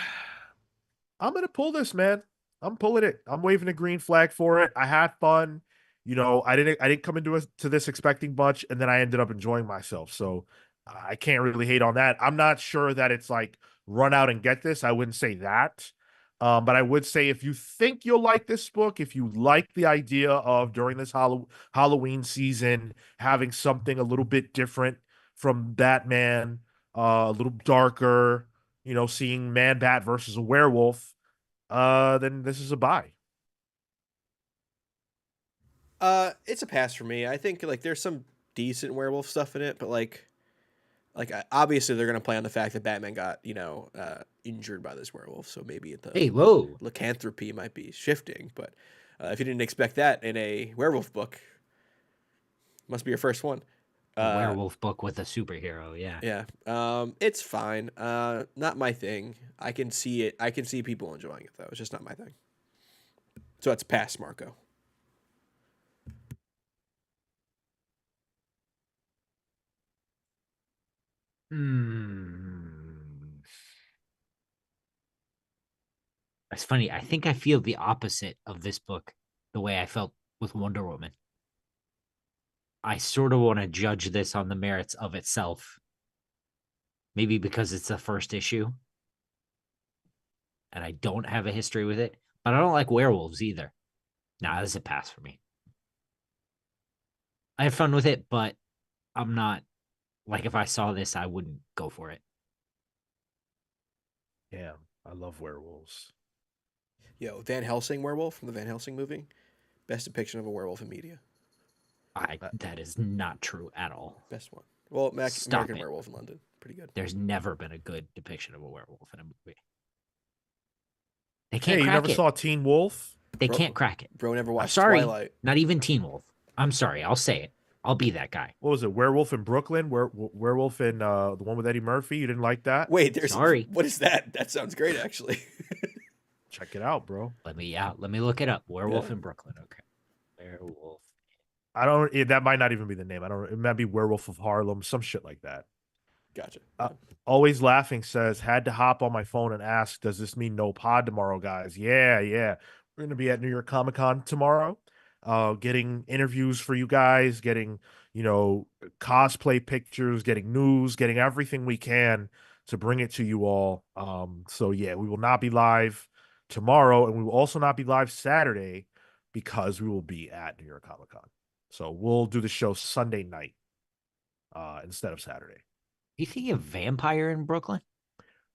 I'm gonna pull this, man. I'm pulling it. I'm waving a green flag for it. I had fun. I didn't come into to this expecting much, and then I ended up enjoying myself. So I can't really hate on that. I'm not sure that it's like run out and get this. I wouldn't say that. But I would say if you think you'll like this book, if you like the idea of during this Halloween season having something a little bit different from Batman, a little darker, seeing Man Bat versus a werewolf, then this is a buy. It's a pass for me. I think like there's some decent werewolf stuff in it, but obviously they're gonna play on the fact that Batman got injured by this werewolf, so maybe the Hey, whoa. lycanthropy might be shifting. But if you didn't expect that in a werewolf book, must be your first one. A Uh, werewolf book with a superhero, yeah. yeah, it's fine. Not my thing. I can see it. I can see people enjoying it though. It's just not my thing. So it's pass, Marco. Hmm. It's funny. I think I feel the opposite of this book, the way I felt with Wonder Woman. I sort of want to judge this on the merits of itself. Maybe because it's the first issue and I don't have a history with it, but I don't like werewolves either. Nah, this is a pass for me. I had fun with it, but I'm not like if I saw this, I wouldn't go for it. Damn, I love werewolves. Yo, Van Helsing werewolf from the Van Helsing movie, best depiction of a werewolf in media. That is not true at all. Best one. Well, Stop American it. Werewolf in London, pretty good. There's never been a good depiction of a werewolf in a movie. They can't Hey, you crack never it. saw Teen Wolf? They can't crack it. Bro never I'm watched sorry, Twilight. not even Teen Wolf. I'm sorry, I'll say it. I'll be that guy. What was it? Werewolf in Brooklyn? Werewolf in the one with Eddie Murphy? You didn't like that? Wait, there's Sorry. What is that? That sounds great, actually. Check it out, bro. Let me look it up. Werewolf Yeah. in Brooklyn. Okay. Werewolf. I don't. That might not even be the name. I don't. It might be Werewolf of Harlem, some shit like that. Gotcha. Always laughing says had to hop on my phone and ask, does this mean no pod tomorrow, guys? Yeah, yeah. We're gonna be at New York Comic Con tomorrow, getting interviews for you guys, getting cosplay pictures, getting news, getting everything we can to bring it to you all. So yeah, we will not be live tomorrow, and we will also not be live Saturday because we will be at New York Comic Con. So we'll do the show Sunday night instead of Saturday. You think of Vampire in Brooklyn?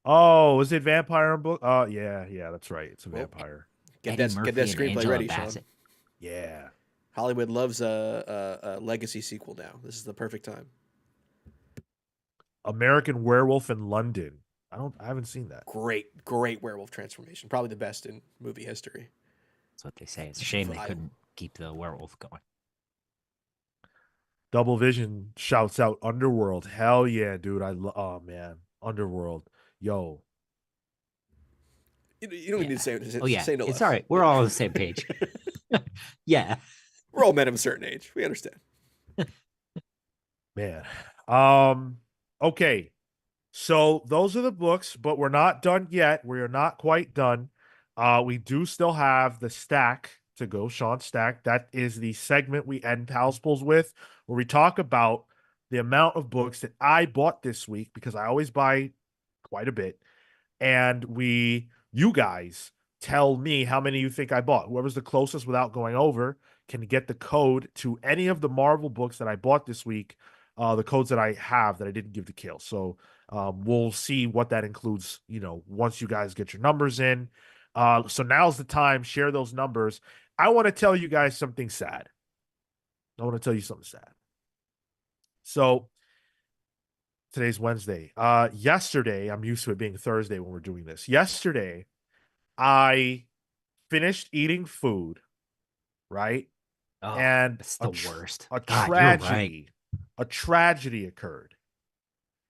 Oh, is it Vampire in Book? Oh, yeah, that's right. It's a Well, vampire. Get Eddie that Murphy and screenplay Angela ready, Bassett. Sean. Yeah. Hollywood loves a legacy sequel now. This is the perfect time. American Werewolf in London. I haven't seen that. Great werewolf transformation. Probably the best in movie history. That's what they say. It's a shame they Vile. couldn't keep the werewolf going. Double Vision shouts out Underworld. Hell yeah, dude. Oh man. Underworld. Yo. You don't need to say, Oh yeah, say no it's less. all right. We're all on the same page. Yeah. We're all men of a certain age. We understand. Man. Okay. So those are the books, but we're not done yet. We are not quite done. We do still have the stack to go, Sean Stack. That is the segment we end Pals Pulls with, where we talk about the amount of books that I bought this week, because I always buy quite a bit. And you guys tell me how many you think I bought. Whoever's the closest without going over can get the code to any of the Marvel books that I bought this week. The codes that I have that I didn't give to Cale. So we'll see what that includes, once you guys get your numbers in. So now's the time. Share those numbers. I want to tell you guys something sad. So today's Wednesday. Yesterday, I'm used to it being Thursday when we're doing this. Yesterday, I finished eating food, right? Oh, And it's the worst. A God, tragedy. you're right. A tragedy occurred.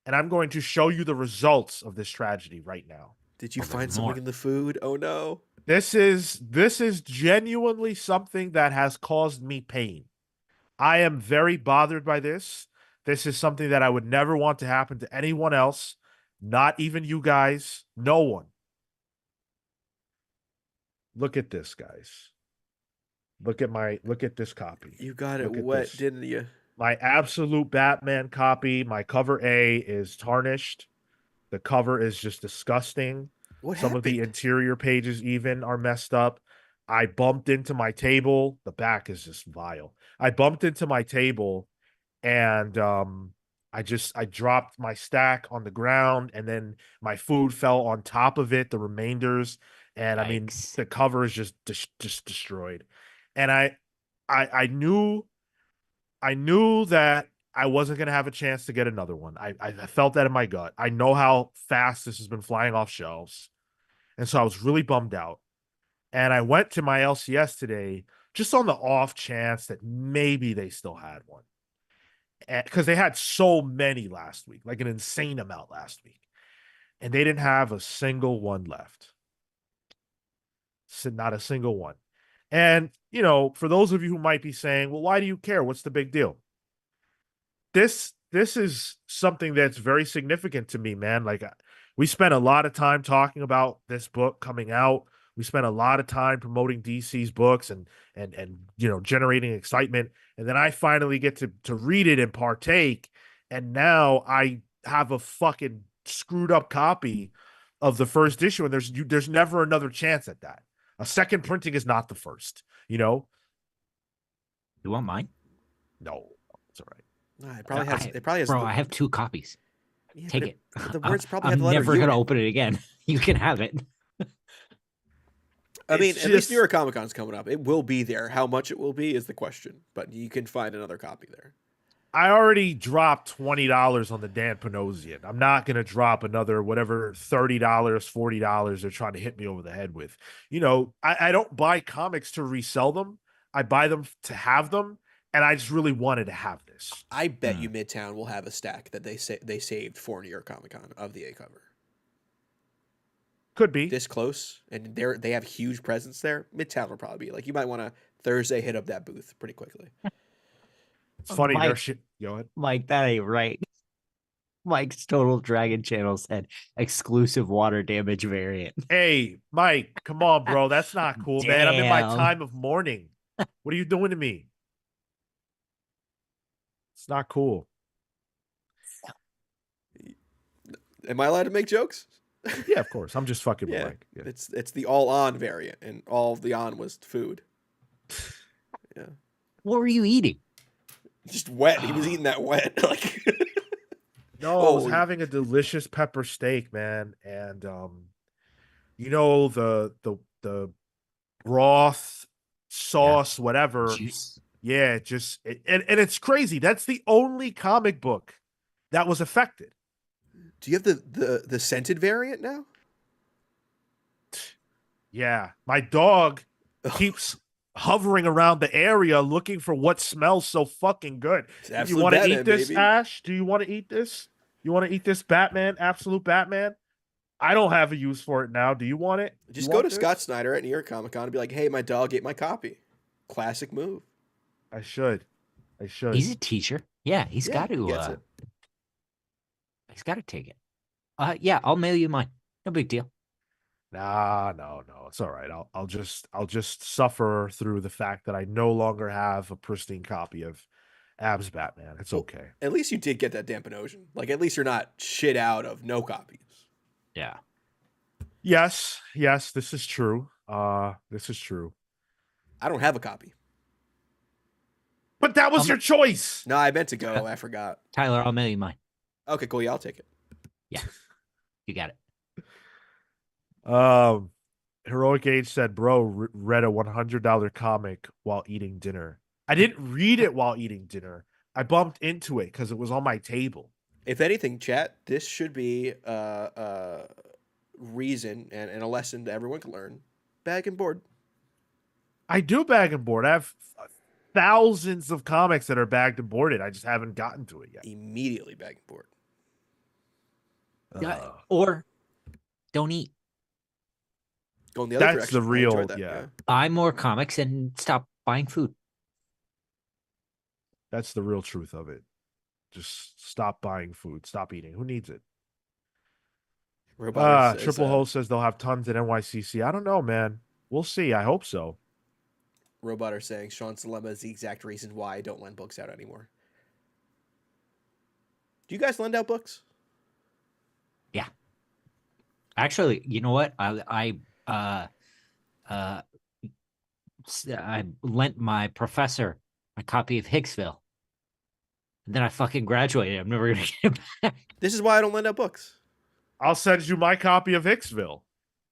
And I'm going to show you the results of this tragedy right now. Did you Well, find there's something more. in the food? Oh no. This is genuinely something that has caused me pain. I am very bothered by this. This is something that I would never want to happen to anyone else, not even you guys, no one. Look at this, guys. Look at this copy. You got it Look at wet, this. didn't you? My absolute Batman copy, my cover A is tarnished. The cover is just disgusting. What Some of the happened? interior pages even are messed up. I bumped into my table. The back is just vile. I bumped into my table and I dropped my stack on the ground, and then my food fell on top of it, the remainders, and I mean Yikes. the cover is just destroyed. And I knew that I wasn't going to have a chance to get another one. I felt that in my gut. I know how fast this has been flying off shelves. And so I was really bummed out. And I went to my LCS today just on the off chance that maybe they still had one. Because they had so many last week, like an insane amount last week. And they didn't have a single one left. So not a single one. And, for those of you who might be saying, well, why do you care? What's the big deal? This is something that's very significant to me, man. Like we spent a lot of time talking about this book coming out. We spent a lot of time promoting DC's books and generating excitement. And then I finally get to read it and partake. And now I have a fucking screwed up copy of the first issue, and there's never another chance at that. A second printing is not the first, you know? You want mine? No, it's all right. Nah, it probably has. It probably has. Bro, I have 2 copies. Yeah, Take but it. The words probably have I'm the letter never U in gonna it. open it again. You can have it. I mean, It's at least just- New York Comic Con's coming up. It will be there. How much it will be is the question, but you can find another copy there. I already dropped $20 on the Dan Panosian. I'm not gonna drop another whatever $30, $40 they're trying to hit me over the head with. I don't buy comics to resell them. I buy them to have them, and I just really wanted to have this. I bet you Midtown will have a stack that they saved for New York Comic Con of the A cover. Could be. This close, and they have huge presence there. Midtown will probably be like, you might want to Thursday hit up that booth pretty quickly. It's funny. Mike- Their shit. Go ahead. Mike, that ain't right. Mike's Total Dragon channel said exclusive water damage variant. Hey, Mike, come on, bro. That's not cool, man. I'm in my Damn. time of mourning. What are you doing to me? It's not cool. Am I allowed to make jokes? Yeah, of course. I'm just fucking with Yeah, Mike. Yeah. it's the all on variant, and all of the on was food. Yeah, What were you eating? just wet. He was eating that wet. Like, No, I was Oh. having a delicious pepper steak, man, and the broth, sauce, whatever. Juice. Yeah, and it's crazy. That's the only comic book that was affected. do you have the scented variant now? Yeah, my dog keeps hovering around the area looking for what smells so fucking good. It's You Absolute want to Batman, eat this, baby. Ash? Do you want to eat this? You want to eat this Batman, Absolute Batman? I don't have a use for it now. Do you want it? Just You go want to this? Scott Snyder at New York Comic Con and be like, "Hey, my dog ate my copy." Classic move. I should. He's a teacher. Yeah, he's Yeah, got he to. gets it. He's got to take it. Yeah, I'll mail you mine. No big deal. Nah, no. It's all right. I'll just suffer through the fact that I no longer have a pristine copy of Abs Batman. It's Well, okay. At least you did get that Dampen Ocean. Like, at least you're not shit out of no copies. Yeah. Yes, this is true. This is true. I don't have a copy. But that was your choice. No, I meant to go. I forgot. Tyler, I'll mail you mine. Okay, cool. Yeah, I'll take it. You got it. Heroic Age said, "Bro, read a $100 comic while eating dinner. I didn't read it while eating dinner. I bumped into it because it was on my table." If anything, chat, this should be a reason and a lesson that everyone can learn. Bag and board. I do bag and board. I have thousands of comics that are bagged and boarded. I just haven't gotten to it yet. Immediately bag and board. Yeah, or don't eat. Go in the other That's direction. the I real- enjoyed that, yeah. Buy more comics and stop buying food. That's the real truth of it. Just stop buying food. Stop eating. Who needs it? Roboter says, Triple Hole says they'll have tons at NYCC. I don't know, man. We'll see. I hope so. Roboter saying Sean's dilemma is the exact reason why I don't lend books out anymore. Do you guys lend out books? Yeah. Actually, you know what? I lent my professor a copy of Hicksville. And then I fucking graduated. I'm never gonna get it back. This is why I don't lend out books. I'll send you my copy of Hicksville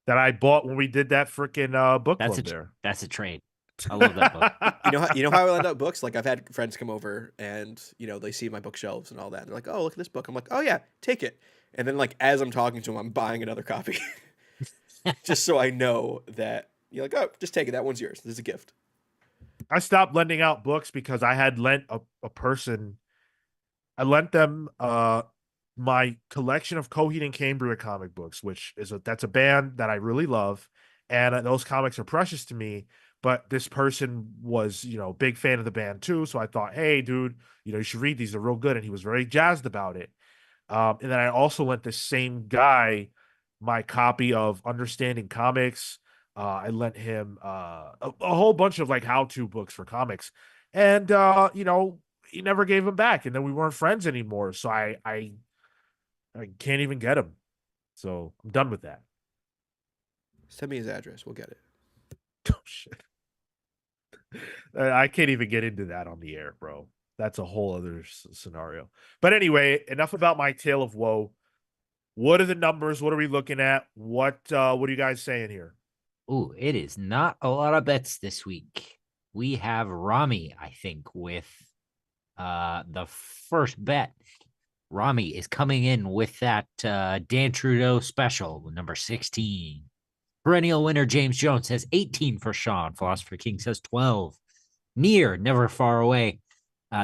that I bought when we did that freaking book That's club a there. that's a trade. I love that book. You know how I lend out books? Like, I've had friends come over and, they see my bookshelves and all that. And they're like, "Oh, look at this book." I'm like, "Oh yeah, take it." And then, like, as I'm talking to them, I'm buying another copy. Just so I know that you're like, "Oh, just take it. That one's yours. This is a gift." I stopped lending out books because I had lent a person. I lent them my collection of Coheed and Cambria comic books, which that's a band that I really love, and those comics are precious to me. But this person was, big fan of the band too, so I thought, hey, dude, you should read these. They're real good, and he was very jazzed about it. And then I also lent the same guy my copy of Understanding Comics, I lent him a whole bunch of like how-to books for comics, and he never gave them back, and then we weren't friends anymore. So I can't even get him. So I'm done with that. Send me his address. We'll get it. Oh shit. I can't even get into that on the air, bro. That's a whole other scenario. But anyway, enough about my tale of woe. What are the numbers? What are we looking at? What are you guys saying here? Ooh, it is not a lot of bets this week. We have Rami, I think, with the first bet. Rami is coming in with that Dan Trudeau special, number 16. Perennial winner James Jones says 18 for Sean. Philosopher King says 12. Near, never far away,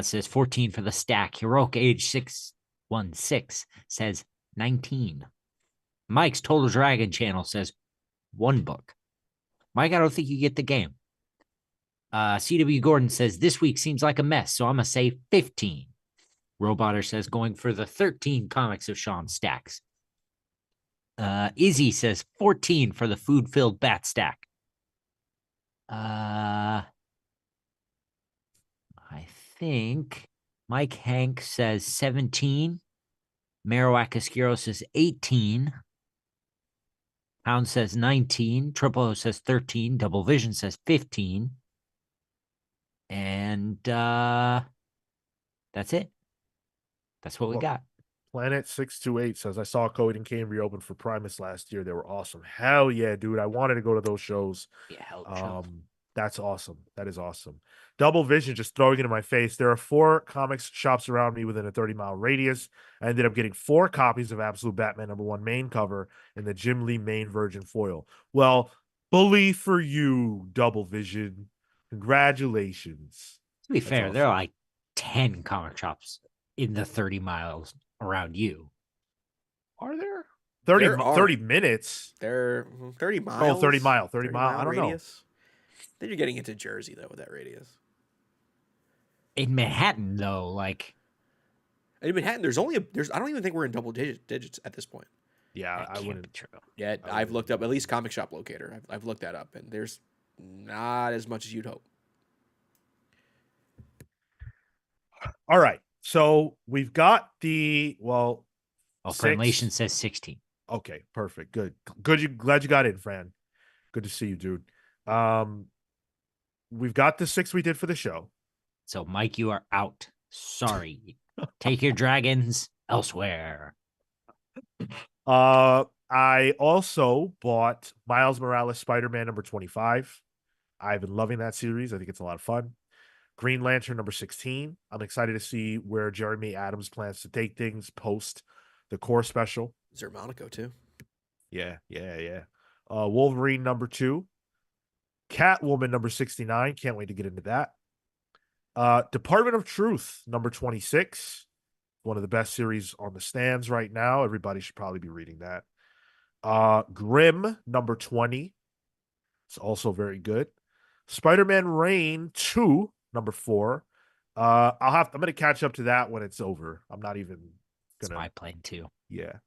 says 14 for the stack. Heroic Age 616 says 19. Mike's Total Dragon channel says one book. Mike, I don't think you get the game. CW Gordon says this week seems like a mess, so I'm going to say 15. Roboter says going for the 13 comics of Sean stacks. Izzy says 14 for the food-filled bat stack. I think Mike Hank says 17. Marowak Escuro says 18. Pound says 19. Triple O says 13. Double Vision says 15. And that's it. That's what we got. Planet 628 says, I saw Code and Kane reopen for Primus last year. They were awesome. Hell yeah, dude. I wanted to go to those shows. Yeah, hell show. That's awesome. That is awesome. Double Vision, just throwing it in my face. There are 4 comics shops around me within a 30-mile radius. I ended up getting 4 copies of Absolute Batman #1 main cover and the Jim Lee main Virgin foil. Well, bully for you, Double Vision. Congratulations. To be That's fair, awesome. there are like 10 comic shops in the 30 miles around you. Are there? 30 minutes. They're 30 miles. Oh, 30 mile. I don't radius. Then you're getting into Jersey though with that radius. In Manhattan, though, like in Manhattan, there's I don't even think we're in double digits at this point. Yeah, I wouldn't. True. Yeah, I've looked up at least Comic Shop Locator. I've looked that up, and there's not as much as you'd hope. All right, so we've got the Friendlation says 16. Okay, perfect, good. Glad you got in, Fran. Good to see you, dude. We've got the 6 we did for the show. So, Mike, you are out. Sorry. Take your dragons elsewhere. I also bought Miles Morales Spider-Man #25. I've been loving that series. I think it's a lot of fun. Green Lantern #16. I'm excited to see where Jeremy Adams plans to take things post the core special. Is there Monaco too? Yeah. Wolverine #2. Catwoman #69. Can't wait to get into that. Department of Truth #26. One of the best series on the stands right now. Everybody should probably be reading that. Grimm #20. It's also very good. Spider-Man Reign 2 #4. I'm gonna catch up to that when it's over. I'm not even gonna. It's my plan too. Yeah.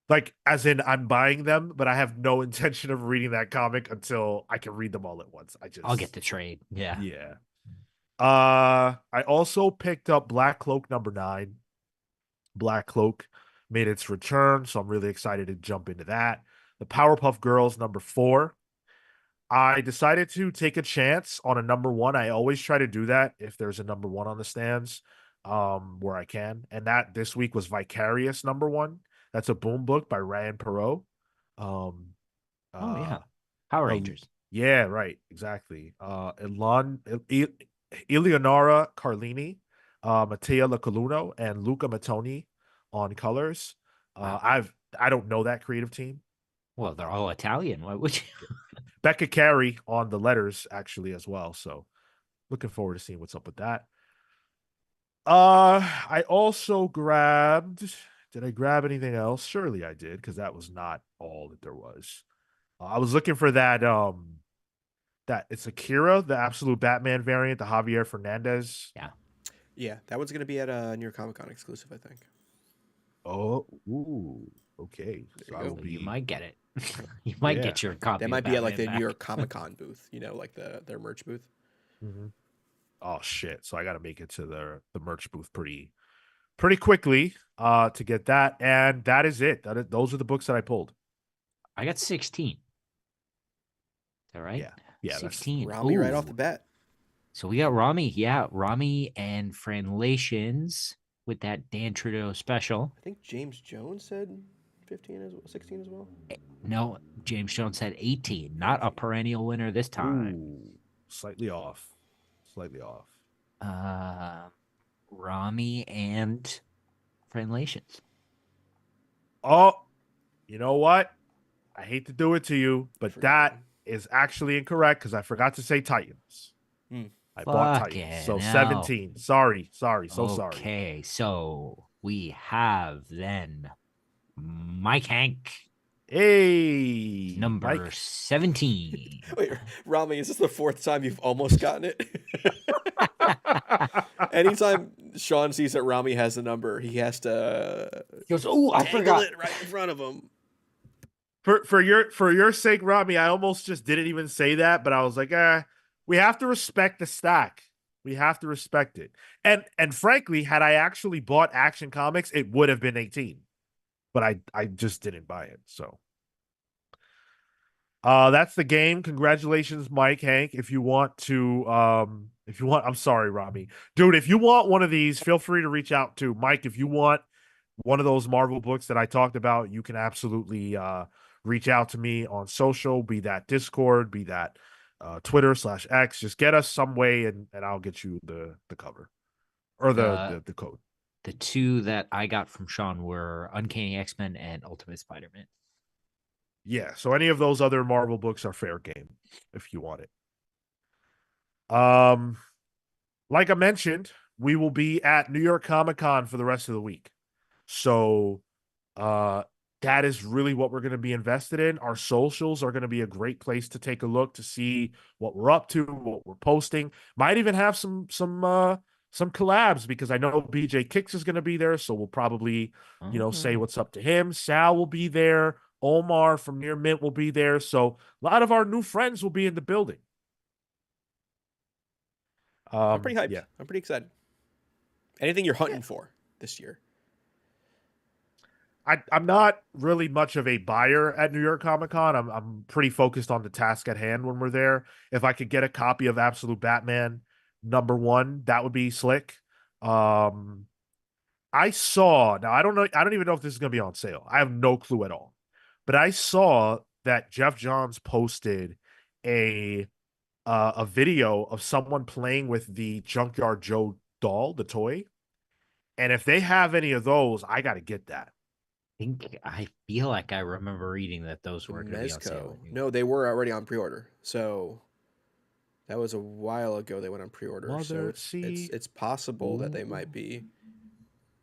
Like as in I'm buying them, but I have no intention of reading that comic until I can read them all at once. I'll get the trade. Yeah. Yeah. I also picked up Black Cloak #9. Black Cloak made its return, so I'm really excited to jump into that. The Powerpuff Girls #4. I decided to take a chance on a #1. I always try to do that if there's a #1 on the stands, where I can. And that this week was Vicarious #1. That's a Boom book by Ryan Perot. Power Rangers. Yeah, right, exactly. Eleonora Carlini, Mattia Lacolino, and Luca Mattoni on colors. Wow. I don't know that creative team. Well, they're all Italian. Why would you? Becca Carey on the letters actually as well. So looking forward to seeing what's up with that. I also grabbed. Did I grab anything else? Surely I did, because that was not all that there was. I was looking for that. That it's Akira, the Absolute Batman variant, the Javier Fernandez. Yeah, that one's gonna be at a New York Comic Con exclusive, I think. Oh, ooh, okay. So you might get it. You might Yeah. get your copy. That of might be at like the Batman New back. York Comic-Con booth, like their merch booth. Mhm. Oh shit! So I got to make it to the merch booth pretty quickly to get that, and that is it. Those are the books that I pulled. I got 16. Is that right? Yeah, that's 16. Rami right off the Ooh. bat. So we got Rami. Yeah, Rami and Franlations with that Dan Trudeau special. I think James Jones said 15 as well, 16 as well. No, James Jones said 18. Not a perennial winner this time. Ooh, slightly off. Slightly off. Rami and Franlations. Oh, you know what? I hate to do it to you, but that Forgot. is actually incorrect because I forgot to say Titans. Hmm. I bought Titans. Fucking So hell. 17. Sorry. So sorry. Okay, so we have then Mike Hank, Hey, number Mike. 17. Wait, Rami, is this the fourth time you've almost gotten it? Anytime Sean sees that Rami has the number, he has to He goes, oh, I dangle forgot. it right in front of him. For your sake, Robbie, I almost just didn't even say that, but I was like, we have to respect the stack. We have to respect it. And frankly, had I actually bought Action Comics, it would have been 18. But I just didn't buy it. So that's the game. Congratulations, Mike Hank. If you want, I'm sorry, Robbie. Dude, if you want one of these, feel free to reach out to Mike. If you want one of those Marvel books that I talked about, you can absolutely reach out to me on social, be that Discord, be that Twitter/X. Just get us some way and I'll get you the cover or the code. The two that I got from Sean were Uncanny X-Men and Ultimate Spider-Man. Yeah, so any of those other Marvel books are fair game if you want it. Like I mentioned, we will be at New York Comic-Con for the rest of the week. So that is really what we're going to be invested in. Our socials are going to be a great place to take a look to see what we're up to, what we're posting. Might even have some collabs because I know BJ Kicks is going to be there, so we'll probably say what's up to him. Sal will be there. Omar from Near Mint will be there. So a lot of our new friends will be in the building. I'm pretty hyped. Yeah. I'm pretty excited. Anything you're hunting for this year? I'm not really much of a buyer at New York Comic Con. I'm pretty focused on the task at hand when we're there. If I could get a copy of Absolute Batman #1, that would be slick. I saw, now I don't even know if this is gonna be on sale. I have no clue at all. But I saw that Jeff Johns posted a video of someone playing with the Junkyard Joe doll, the toy. And if they have any of those, I gotta get that. I feel like I remember reading that those were going to be on sale. No, they were already on pre-order. So that was a while ago. They went on pre-order. So it's possible that they might be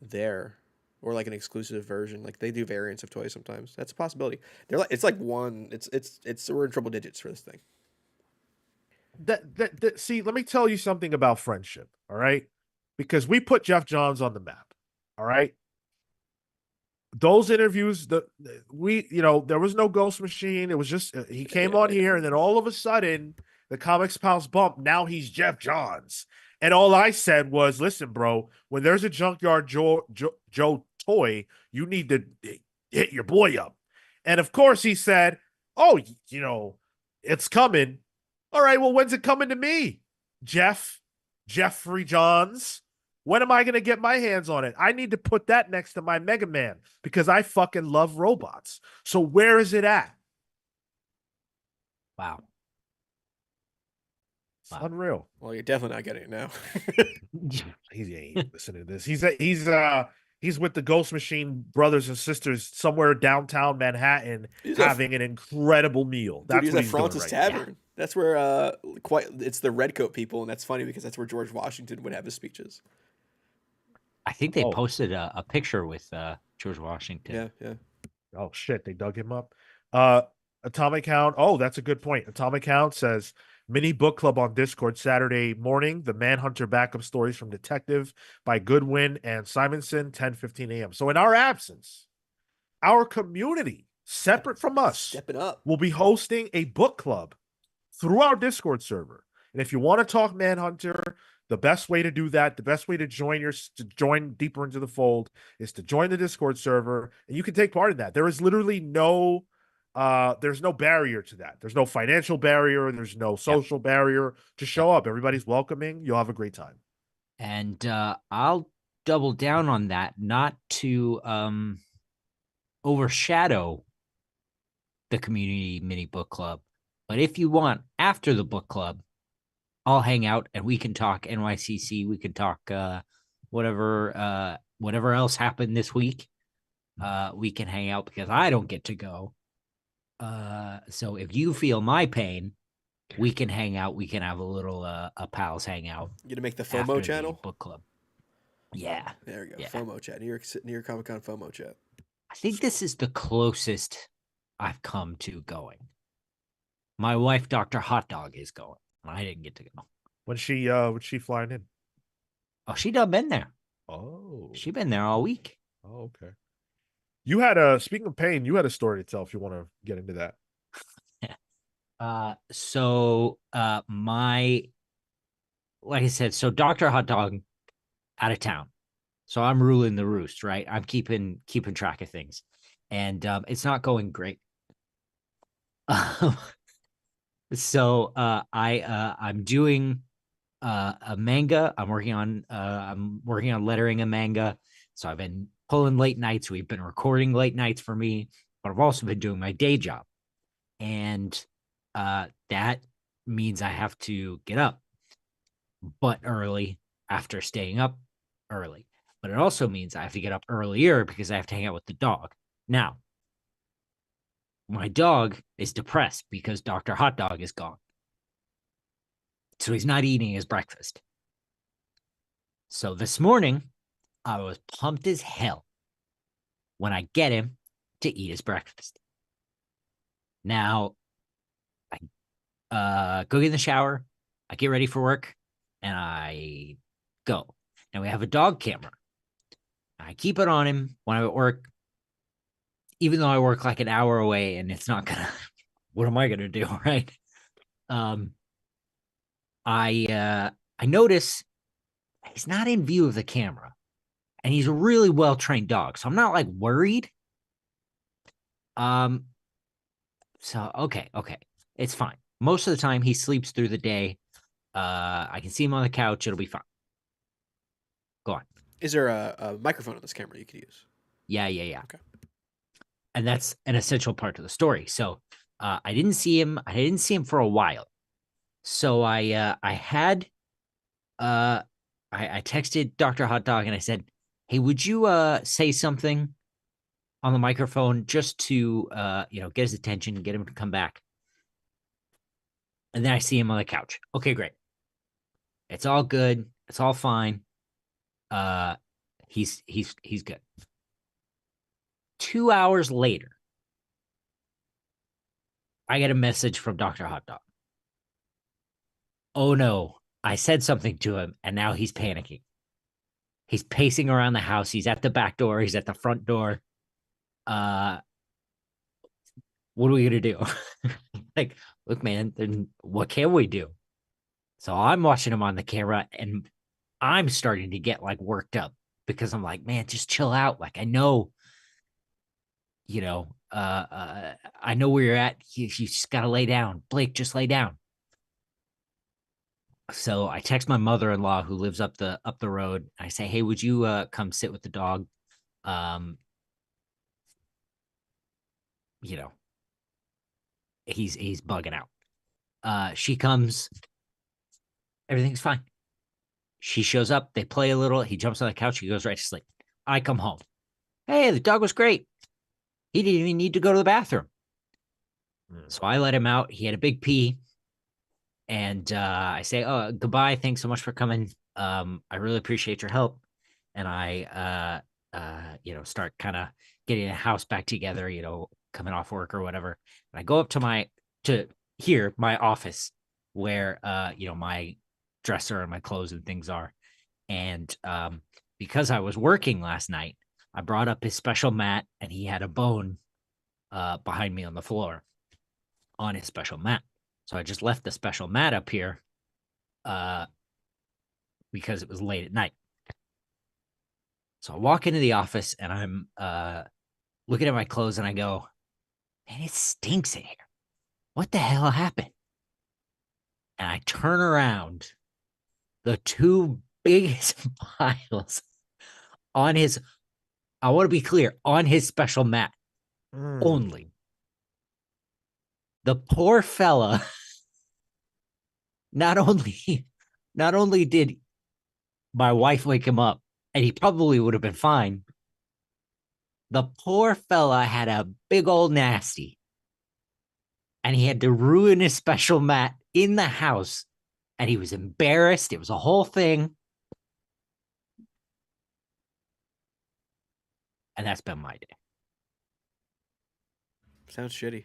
there, or like an exclusive version. Like they do variants of toys sometimes. That's a possibility. It's like one. It's we're in triple digits for this thing. See, let me tell you something about friendship. All right, because we put Jeff Johns on the map. All right. Those interviews, there was no Ghost Machine. It was just he came on here, and then all of a sudden, the Comics Pals bump. Now he's Jeff Johns, and all I said was, "Listen, bro, when there's a Junkyard Joe toy, you need to hit your boy up." And of course, he said, "Oh, it's coming." All right, well, when's it coming to me, Jeffrey Johns? When am I going to get my hands on it? I need to put that next to my Mega Man because I fucking love robots. So where is it at? Wow. It's unreal. Well, you're definitely not getting it now. He ain't listening to this. He's with the Ghost Machine brothers and sisters somewhere downtown Manhattan having an incredible meal. That's he's what at he's Francis doing right Tavern. now. That's where it's the Redcoat people, and that's funny because that's where George Washington would have his speeches. I think they posted a picture with George Washington. Yeah. Oh shit, they dug him up. Atomic Hound. Oh, that's a good point. Atomic Hound says mini book club on Discord Saturday morning. The Manhunter backup stories from Detective by Goodwin and Simonson, 10:15 a.m. So in our absence, our community separate from us, Stepping up. will be hosting a book club through our Discord server. And if you want to talk Manhunter, the best way to do that, the best way to join deeper into the fold is to join the Discord server, and you can take part in that. There is literally there's no barrier to that. There's no financial barrier, there's no social barrier. Just show up. Everybody's welcoming. You'll have a great time. And I'll double down on that, not to overshadow the community mini book club, but if you want, after the book club, I'll hang out and we can talk NYCC. We can talk whatever else happened this week. We can hang out because I don't get to go. So if you feel my pain, we can hang out. We can have a little a pals hangout. You gonna make the FOMO channel? Book club. Yeah. There we go. Yeah. FOMO chat. New York Comic-Con FOMO chat. I think this is the closest I've come to going. My wife, Dr. Hot Dog, is going. I didn't get to go. When she flying in? Oh, she done been there. Oh. She been there all week. Oh, okay. You had speaking of pain, you had a story to tell if you want to get into that. Like I said, so Dr. Hot Dog out of town. So I'm ruling the roost, right? I'm keeping track of things. And it's not going great. So I'm doing a manga. I'm working on lettering a manga. So I've been pulling late nights. We've been recording late nights for me, but I've also been doing my day job. And that means I have to get up but early after staying up early. But it also means I have to get up earlier because I have to hang out with the dog. Now, my dog is depressed because Dr. Hot Dog is gone. So he's not eating his breakfast. So this morning, I was pumped as hell when I get him to eat his breakfast. Now, I go get in the shower, I get ready for work, and I go. Now we have a dog camera. I keep it on him when I'm at work, even though I work like an hour away and it's not gonna, what am I gonna do, right? I notice he's not in view of the camera, and he's a really well-trained dog, so I'm not like worried. So okay, it's fine. Most of the time he sleeps through the day. I can see him on the couch. It'll be fine. Go on. Is there a microphone on this camera you could use? Yeah. Okay. And that's an essential part of the story. So I didn't see him for a while. So I texted Dr. Hot Dog and I said, hey, would you say something on the microphone just to get his attention and get him to come back? And then I see him on the couch. Okay, great. It's all good. It's all fine. He's good. 2 hours later, I get a message from Dr. Hot Dog. Oh no, I said something to him and now he's panicking. He's pacing around the house. He's at the back door. He's at the front door. What are we going to do? Like, look, man, then what can we do? So I'm watching him on the camera and I'm starting to get like worked up because I'm like, man, just chill out. Like, I know, I know where you're at. You just got to lay down. Blake, just lay down. So I text my mother-in-law who lives up the road. I say, hey, would you come sit with the dog? He's bugging out. She comes, everything's fine. She shows up, they play a little, he jumps on the couch, he goes right to sleep. I come home. Hey, the dog was great. He didn't even need to go to the bathroom. So I let him out. He had a big pee. And I say, oh, goodbye. Thanks so much for coming. I really appreciate your help. And I, start kind of getting the house back together, coming off work or whatever. And I go up to my office where, my dresser and my clothes and things are. And because I was working last night, I brought up his special mat and he had a bone behind me on the floor on his special mat. So I just left the special mat up here because it was late at night. So I walk into the office and I'm looking at my clothes and I go, man, it stinks in here. What the hell happened? And I turn around, the two biggest piles on his, I want to be clear, on his special mat only. The poor fella, not only did my wife wake him up, and he probably would have been fine, the poor fella had a big old nasty. And he had to ruin his special mat in the house. And he was embarrassed. It was a whole thing. And that's been my day. Sounds shitty.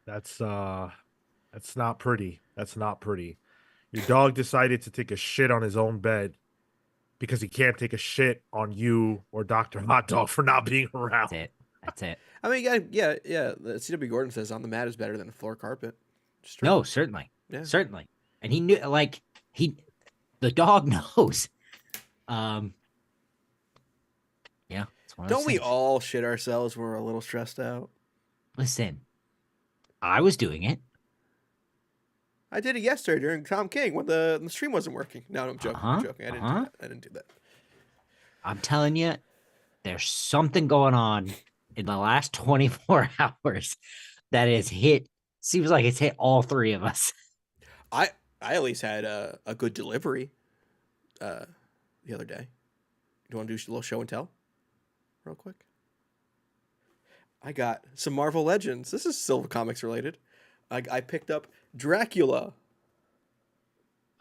That's not pretty. That's not pretty. Your dog decided to take a shit on his own bed because he can't take a shit on you or Dr. Hot Dog for not being around. That's it. I mean, yeah. The C.W. Gordon says on the mat is better than a floor carpet. No, certainly. Yeah. Certainly. And he knew, the dog knows. Yeah. Don't we all shit ourselves when we're a little stressed out? Listen, I was doing it. I did it yesterday during Tom King when the stream wasn't working. No, I'm joking. I'm joking. I didn't do that. I'm telling you, there's something going on in the last 24 hours that has seems like it's hit all three of us. I at least had a good delivery the other day. Do you want to do a little show and tell real quick? I got some Marvel Legends. This is still comics related. I picked up Dracula.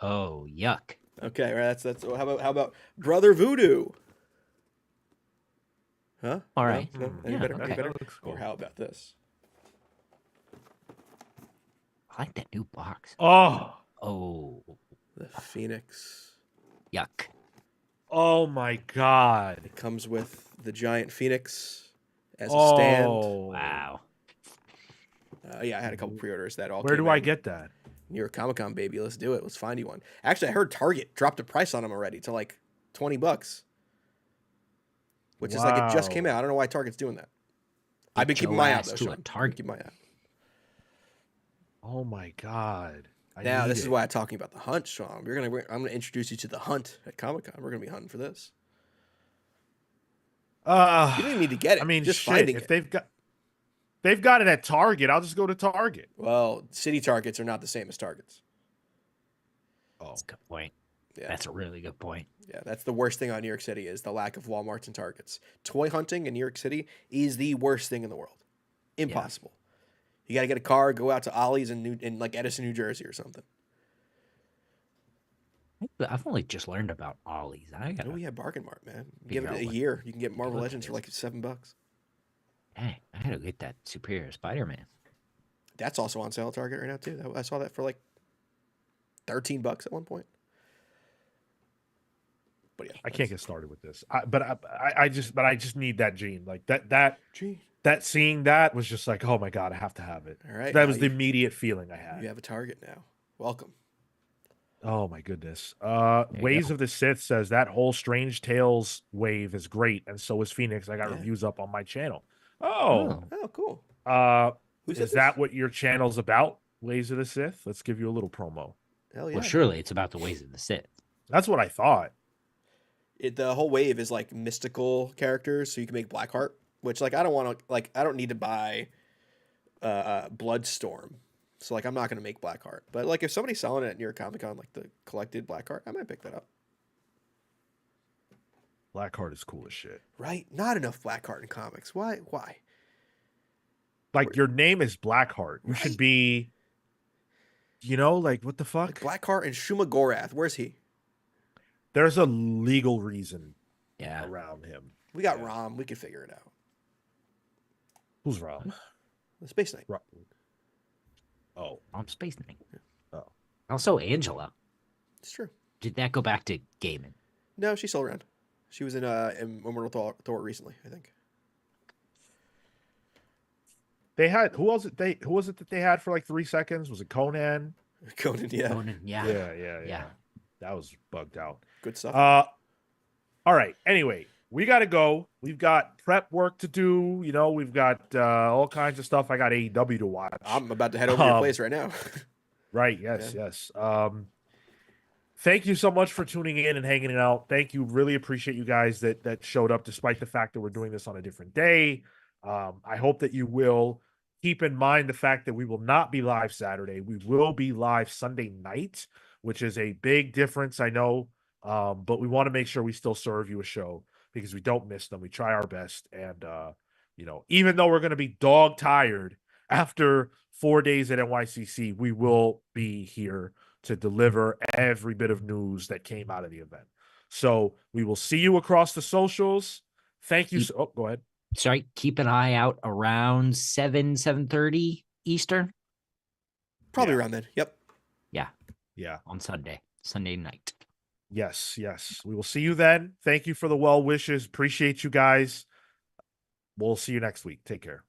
Oh, yuck. Okay, right. That's how about Brother Voodoo? Huh? All right. No? Any Yeah, better? okay. Any better? Cool. Or how about this? I like that new box. Oh, The Phoenix. Yuck. oh my God. It comes with the giant Phoenix as a stand. Wow. Yeah, I had a couple pre-orders that all. Where came do I in. get that? New York ComicCon, baby. Let's do it. Let's find you one. Actually, I heard Target dropped a price on them already to like $20, which is like it just came out. I don't know why Target's doing that. I've been keeping my eye out though. Sean. Target. Keep my eye out. Oh my God. Now this is why I'm talking about the hunt, Sean. I'm gonna introduce you to the hunt at Comic-Con. We're gonna be hunting for this. You don't even need to get it. I mean, just shit, finding if it. they've got it at Target, I'll just go to Target. Well, city Targets are not the same as Targets. Oh, That's a good point. Yeah. That's a really good point. Yeah, that's the worst thing on New York City is the lack of Walmarts and Targets. Toy hunting in New York City is the worst thing in the world. Impossible. You got to get a car, go out to Ollie's in like Edison, New Jersey or something. I've only just learned about Ollie's. Oh yeah, Bargain Mart, man. Give figure it out a what- year. You can get Marvel look Legends at for like $7. Dang, I had to get that Superior Spider-Man. That's also on sale at Target right now too. I saw that for like $13 at one point. But yeah, I can't get started with this. I just need that gene. Like that seeing that was just like, oh my God, I have to have it. All right, That now was the immediate feeling I had. you have a Target now. Welcome. Oh my goodness. you Ways go. of the Sith says that whole Strange Tales wave is great, and so is Phoenix. I got Yeah. reviews up on my channel. Oh, Oh, cool. Who said is that what your channel's about? Ways of the Sith? Let's give you a little promo. Hell yeah. Well, surely it's about the ways of the Sith. That's what I thought. The whole wave is like mystical characters, so you can make Blackheart, which like I don't need to buy Bloodstorm. So like I'm not gonna make Blackheart. But like if somebody's selling it at New York Comic Con, like the collected Blackheart, I might pick that up. Blackheart is cool as shit. Right? Not enough Blackheart in comics. Why? Like your name is Blackheart. You should Right. be, like what the fuck? Like Blackheart and Shuma Gorath. Where's he? There's a legal reason Yeah. around him. We got Yeah. Rom. We could figure it out. Who's wrong? The Space Knight. Oh, On Space Knight. Oh. Also, Angela. It's true. Did that go back to Gaiman? No, she's still around. She was in Immortal Thor recently, I think. They had who was it? Who was it that they had for like 3 seconds? Was it Conan? Conan, yeah. Conan, yeah. Yeah. That was bugged out. Good stuff. All right. Anyway, we got to go. We've got prep work to do. You know, we've got all kinds of stuff. I got AEW to watch. I'm about to head over to your place right now. Right. Yes. Thank you so much for tuning in and hanging it out. Thank you. Really appreciate you guys that showed up despite the fact that we're doing this on a different day. I hope that you will keep in mind the fact that we will not be live Saturday. We will be live Sunday night, which is a big difference, I know. But we want to make sure we still serve you a show because we don't miss them. We try our best. And, even though we're going to be dog tired after 4 days at NYCC, we will be here to deliver every bit of news that came out of the event. So we will see you across the socials. Thank you. Oh, go ahead. Sorry, keep an eye out around 7:30 Eastern. Probably around then. Yep. Yeah. On Sunday night. Yes. We will see you then. Thank you for the well wishes. Appreciate you guys. We'll see you next week. Take care.